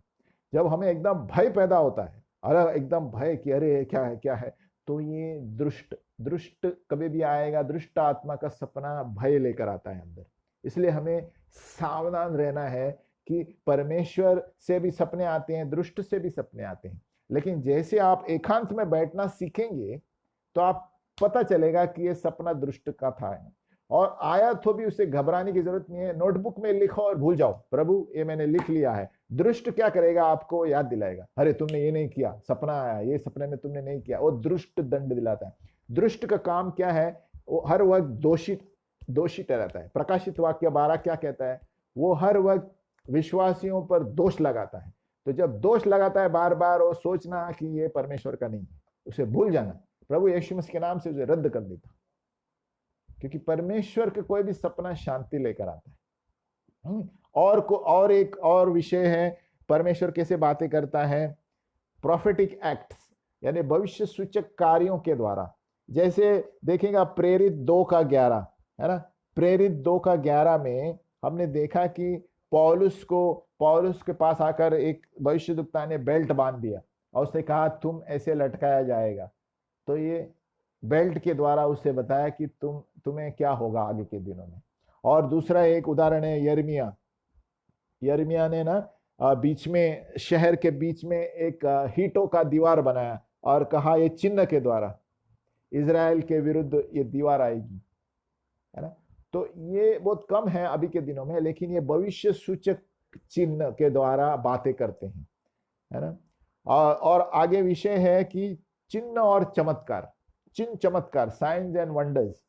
जब हमें एकदम भय पैदा होता है, अरे एकदम भय कि अरे क्या है, तो ये दुष्ट कभी भी आएगा, दुष्ट आत्मा का सपना भय लेकर आता है अंदर। इसलिए हमें सावधान रहना है कि परमेश्वर से भी सपने आते हैं, दुष्ट से भी सपने आते हैं, लेकिन जैसे आप एकांत में बैठना सीखेंगे तो आप पता चलेगा कि ये सपना दुष्ट का था, और आया तो भी उसे घबराने की जरूरत नहीं है। नोटबुक में लिखो और भूल जाओ, प्रभु ये मैंने लिख लिया है। दुष्ट क्या करेगा, आपको याद दिलाएगा, अरे तुमने ये नहीं किया, सपना आया, ये सपने में तुमने नहीं किया। वो दुष्ट दंड दिलाता है। दुष्ट का काम क्या है, वो हर वक्त दोषी ठहराता है। प्रकाशित वाक्य 12 क्या कहता है, वो हर वक्त विश्वासियों पर दोष लगाता है। तो जब दोष लगाता है बार बार, वो सोचना कि ये परमेश्वर का नहीं है, उसे भूल जाना, प्रभु यीशु मसीह के नाम से उसे रद्द कर देता, क्योंकि परमेश्वर का कोई भी सपना शांति लेकर आता है। और एक और विषय है, परमेश्वर कैसे बातें करता है, प्रोफेटिक एक्ट्स, यानी भविष्य सूचक कार्यों के द्वारा। जैसे देखेगा प्रेरित 2:11 है ना, प्रेरित 2:11 में हमने देखा कि पौलुस के पास आकर एक भविष्यद्वक्ता ने बेल्ट बांध दिया और उसने कहा तुम ऐसे लटकाया जाएगा। तो ये बेल्ट के द्वारा उसे बताया कि तुम्हें क्या होगा आगे के दिनों में। और दूसरा एक उदाहरण है यिर्मयाह ने ना बीच में, शहर के बीच में एक हीटों का दीवार बनाया और कहा ये चिन्ह के द्वारा इजराइल के विरुद्ध ये दीवार आएगी, है ना। तो ये बहुत कम है अभी के दिनों में, लेकिन ये भविष्य सूचक चिन्ह के द्वारा बातें करते हैं, है ना। और आगे विषय है कि चिन्ह और चमत्कार, साइंस एंड वंडर्स।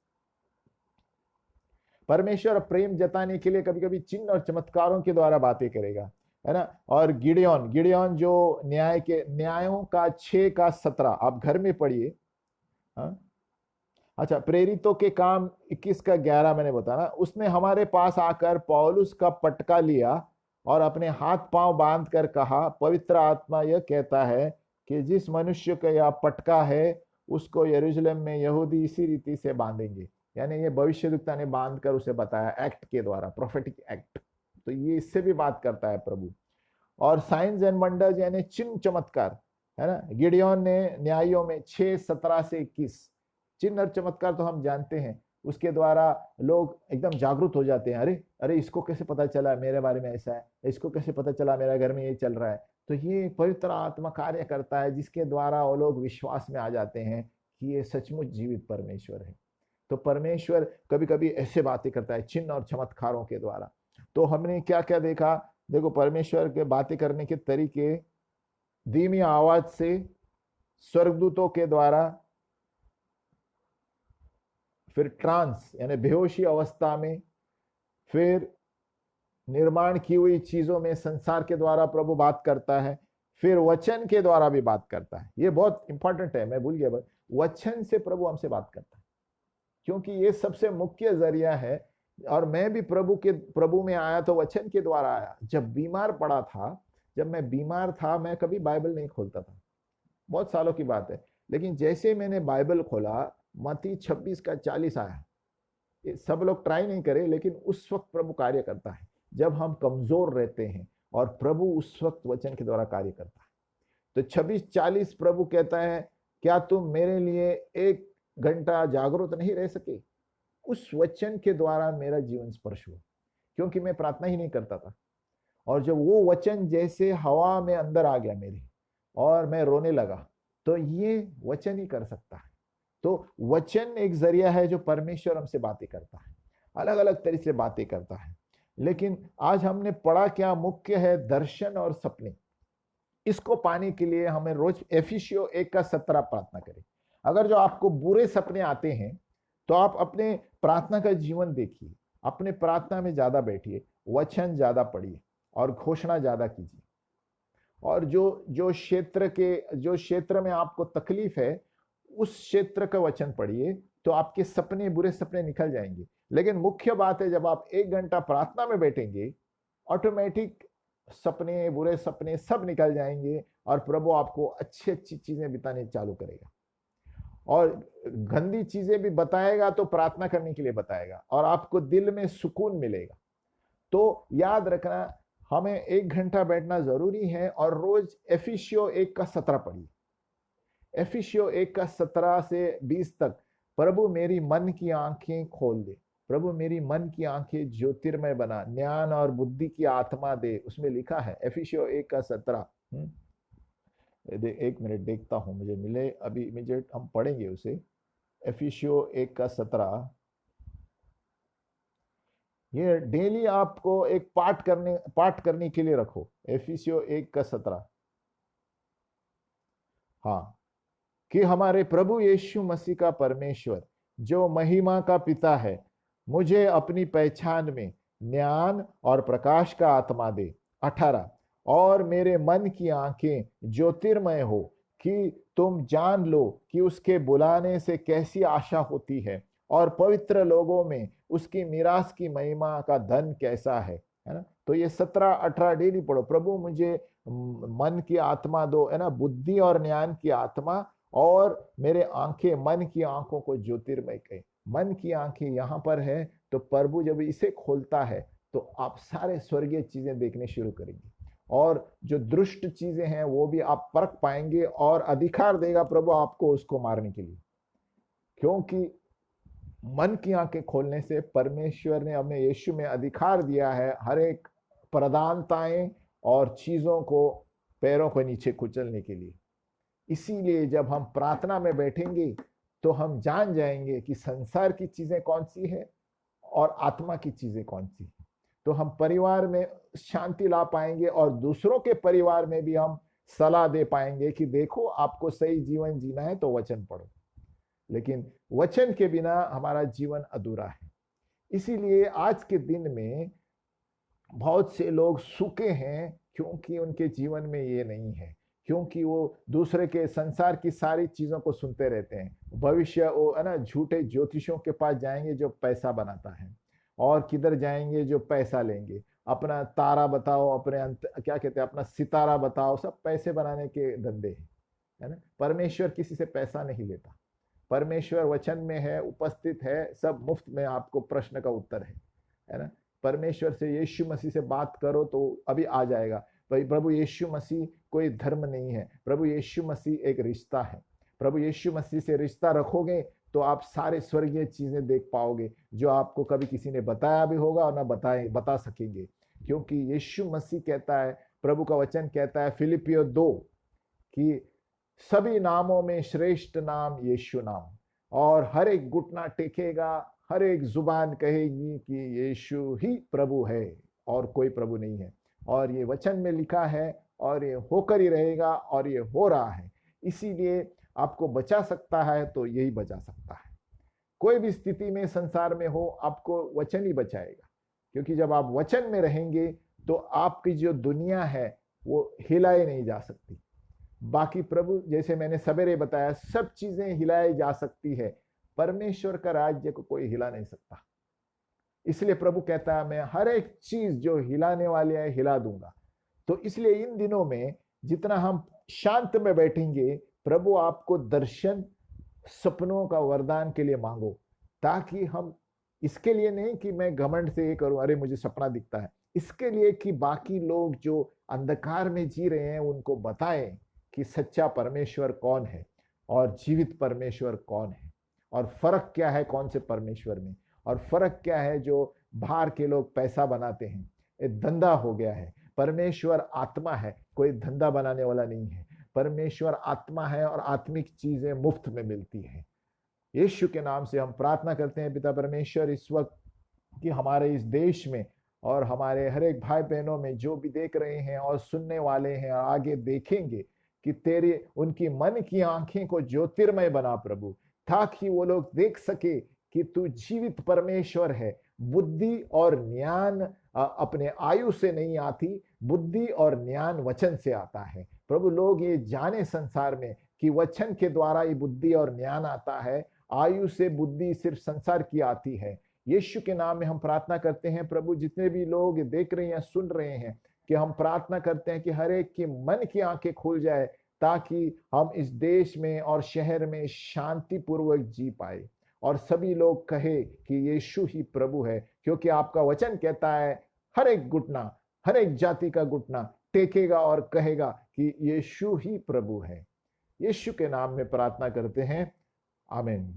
परमेश्वर प्रेम जताने के लिए कभी कभी चिन्ह और चमत्कारों के द्वारा बातें करेगा, है ना। और गिडियोन जो न्यायों का 6:17 आप घर में पढ़िए। अच्छा, प्रेरितों के काम 21:11 मैंने बताया, उसने हमारे पास आकर पौलुस का पटका लिया और अपने हाथ पांव बांध कर कहा, पवित्र आत्मा यह कहता है कि जिस मनुष्य का यह पटका है उसको यरूशलेम में यहूदी इसी रीति से बांधेंगे। यानी ये भविष्यद्वक्ता ने बांध कर उसे बताया एक्ट के द्वारा, प्रोफेटिक एक्ट। तो ये इससे भी बात करता है प्रभु। और साइंस एंड वंडर्स यानी चिन्ह चमत्कार, है ना। गिडियोन ने न्यायों में 6:17 से 21 चिन्ह और चमत्कार तो हम जानते हैं, उसके द्वारा लोग एकदम जागरूक हो जाते हैं। अरे इसको कैसे पता चला मेरे बारे में ऐसा है, इसको कैसे पता चला मेरे घर में ये चल रहा है। तो ये पवित्र आत्मा कार्य करता है, जिसके द्वारा वो लोग विश्वास में आ जाते हैं कि ये सचमुच जीवित परमेश्वर है। तो परमेश्वर कभी कभी ऐसे बातें करता है चिन्ह और चमत्कारों के द्वारा। तो हमने क्या क्या देखा, देखो परमेश्वर के बातें करने के तरीके, धीमी आवाज से, स्वर्गदूतों के द्वारा, फिर ट्रांस यानी बेहोशी अवस्था में, फिर निर्माण की हुई चीजों में संसार के द्वारा प्रभु बात करता है, फिर वचन के द्वारा भी बात करता है। ये बहुत इंपॉर्टेंट है, मैं भूल गया, वचन से प्रभु हमसे बात करता है, क्योंकि ये सबसे मुख्य जरिया है। और मैं भी प्रभु में आया तो वचन के द्वारा आया। जब मैं बीमार था, मैं कभी बाइबल नहीं खोलता था, बहुत सालों की बात है। लेकिन जैसे मैंने बाइबल खोला, मत्ती 26:40 आया। ये सब लोग ट्राई नहीं करे, लेकिन उस वक्त प्रभु कार्य करता है जब हम कमजोर रहते हैं, और प्रभु उस वक्त वचन के द्वारा कार्य करता है। तो 26:40 प्रभु कहता है, क्या तुम मेरे लिए 1 घंटा जागरूक नहीं रह सके? उस वचन के द्वारा मेरा जीवन स्पर्श हुआ, क्योंकि मैं प्रार्थना ही नहीं करता था। और जब वो वचन जैसे हवा में अंदर आ गया मेरे, और मैं रोने लगा, तो ये वचन ही कर सकता है। तो वचन एक जरिया है जो परमेश्वर हमसे बातें करता है, अलग अलग तरीके से बातें करता है। लेकिन आज हमने पढ़ा क्या मुख्य है, दर्शन और सपने। इसको पाने के लिए हमें रोज एफिसियो 1:17 प्रार्थना करें। अगर जो आपको बुरे सपने आते हैं तो आप अपने प्रार्थना का जीवन देखिए, अपने प्रार्थना में ज्यादा बैठिए, वचन ज्यादा पढ़िए और घोषणा ज्यादा कीजिए। और जो जो क्षेत्र में आपको तकलीफ है उस क्षेत्र का वचन पढ़िए, तो आपके सपने, बुरे सपने निकल जाएंगे। लेकिन मुख्य बात है, जब आप 1 घंटा प्रार्थना में बैठेंगे, ऑटोमेटिक सपने, बुरे सपने सब निकल जाएंगे और प्रभु आपको अच्छी अच्छी चीजें बताने चालू करेगा। और गंदी चीजें भी बताएगा तो प्रार्थना करने के लिए बताएगा और आपको दिल में सुकून मिलेगा। तो याद रखना, हमें 1 घंटा बैठना जरूरी है और रोज एफिसियो 1:17 पढ़िए। एफिसियो 1:17 से 20 तक, प्रभु मेरी मन की आंखें खोल दे, प्रभु मेरी मन की आंखें ज्योतिर्मय बना, ज्ञान और बुद्धि की आत्मा दे। उसमें लिखा है एफिसियो 1:17। 1 मिनट देखता हूं, मुझे मिले अभी इमीडिएट, हम पढ़ेंगे उसे। एफिसियो 1:17, ये डेली आपको एक पाठ करने के लिए रखो। एफिसियो 1:17। हाँ, कि हमारे प्रभु यीशु मसीह का परमेश्वर जो महिमा का पिता है, मुझे अपनी पहचान में ज्ञान और प्रकाश का आत्मा दे। 18, और मेरे मन की आंखें ज्योतिर्मय हो कि तुम जान लो कि उसके बुलाने से कैसी आशा होती है और पवित्र लोगों में उसकी मीरास की महिमा का धन कैसा है ना। तो ये 17-18 डेली पढ़ो। प्रभु मुझे मन की आत्मा दो, है ना, बुद्धि और ज्ञान की आत्मा, और मेरे आंखें, मन की आंखों को ज्योतिर्मय कहे। मन की आंखें यहाँ पर है, तो प्रभु जब इसे खोलता है तो आप सारे स्वर्गीय चीजें देखने शुरू करेंगे और जो दुष्ट चीजें हैं वो भी आप परख पाएंगे और अधिकार देगा प्रभु आपको उसको मारने के लिए। क्योंकि मन की आंखें खोलने से परमेश्वर ने हमें यीशु में अधिकार दिया है हर एक प्रधानताएं और चीजों को पैरों को नीचे कुचलने के लिए। इसीलिए जब हम प्रार्थना में बैठेंगे तो हम जान जाएंगे कि संसार की चीजें कौन सी है और आत्मा की चीजें कौन सी। तो हम परिवार में शांति ला पाएंगे और दूसरों के परिवार में भी हम सलाह दे पाएंगे कि देखो, आपको सही जीवन जीना है तो वचन पढ़ो। लेकिन वचन के बिना हमारा जीवन अधूरा है। इसीलिए आज के दिन में बहुत से लोग सूखे हैं, क्योंकि उनके जीवन में ये नहीं है, क्योंकि वो दूसरे के संसार की सारी चीजों को सुनते रहते हैं। भविष्य वो, है ना, झूठे ज्योतिषों के पास जाएंगे जो पैसा बनाता है, और किधर जाएंगे जो पैसा लेंगे। अपना तारा बताओ, अपने क्या कहते हैं, अपना सितारा बताओ, सब पैसे बनाने के धंधे हैं, है ना। परमेश्वर किसी से पैसा नहीं लेता। परमेश्वर वचन में है, उपस्थित है, सब मुफ्त में आपको प्रश्न का उत्तर है ना। परमेश्वर से, यीशु मसीह से बात करो तो अभी आ जाएगा। भाई, प्रभु यीशु मसीह कोई धर्म नहीं है, प्रभु यीशु मसीह एक रिश्ता है। प्रभु यीशु मसीह से रिश्ता रखोगे तो आप सारे स्वर्गीय चीजें देख पाओगे जो आपको कभी किसी ने बताया भी होगा और ना बता सकेंगे। क्योंकि यीशु मसीह कहता है, प्रभु का वचन कहता है फिलिपियो 2 कि सभी नामों में श्रेष्ठ नाम यीशु नाम, और हर एक घुटना टेकेगा, हर एक जुबान कहेगी कि यीशु ही प्रभु है और कोई प्रभु नहीं है। और ये वचन में लिखा है और ये होकर ही रहेगा और ये हो रहा है। इसीलिए आपको बचा सकता है तो यही बचा सकता है। कोई भी स्थिति में संसार में हो, आपको वचन ही बचाएगा। क्योंकि जब आप वचन में रहेंगे तो आपकी जो दुनिया है वो हिलाई नहीं जा सकती। बाकी प्रभु, जैसे मैंने सवेरे बताया, सब चीजें हिलाई जा सकती है, परमेश्वर का राज्य को कोई हिला नहीं सकता। इसलिए प्रभु कहता है, मैं हर एक चीज जो हिलाने वाली है हिला दूंगा। तो इसलिए इन दिनों में जितना हम शांत में बैठेंगे, प्रभु आपको दर्शन, सपनों का वरदान के लिए मांगो, ताकि हम, इसके लिए नहीं कि मैं घमंड से ये करूं, अरे मुझे सपना दिखता है, इसके लिए कि बाकी लोग जो अंधकार में जी रहे हैं उनको बताएं कि सच्चा परमेश्वर कौन है और जीवित परमेश्वर कौन है, और फर्क क्या है कौन से परमेश्वर में, और फर्क क्या है जो बाहर के लोग पैसा बनाते हैं, ये धंधा हो गया है। परमेश्वर आत्मा है, कोई धंधा बनाने वाला नहीं है। परमेश्वर आत्मा है और आत्मिक चीजें मुफ्त में मिलती है। यीशु के नाम से हम प्रार्थना करते हैं पिता परमेश्वर इस वक्त कि हमारे इस देश में और हमारे हर एक भाई बहनों में जो भी देख रहे हैं और सुनने वाले हैं और आगे देखेंगे कि तेरे उनकी मन की आंखें को ज्योतिर्मय बना प्रभु, ताकि वो लोग देख सके कि तू जीवित परमेश्वर है। बुद्धि और ज्ञान अपने आयु से नहीं आती, बुद्धि और ज्ञान वचन से आता है प्रभु। लोग ये जाने संसार में कि वचन के द्वारा ये बुद्धि और ज्ञान आता है, आयु से बुद्धि सिर्फ संसार की आती है। यीशु के नाम में हम प्रार्थना करते हैं प्रभु, जितने भी लोग देख रहे हैं सुन रहे हैं, कि हम प्रार्थना करते हैं कि हर एक की मन की आंखें खुल जाए, ताकि हम इस देश में और शहर में शांतिपूर्वक जी पाए और सभी लोग कहे कि यीशु ही प्रभु है, क्योंकि आपका वचन कहता है हर एक घुटना, हर एक जाति का घुटना टेकेगा और कहेगा कि यीशु ही प्रभु है। यीशु के नाम में प्रार्थना करते हैं, आमीन।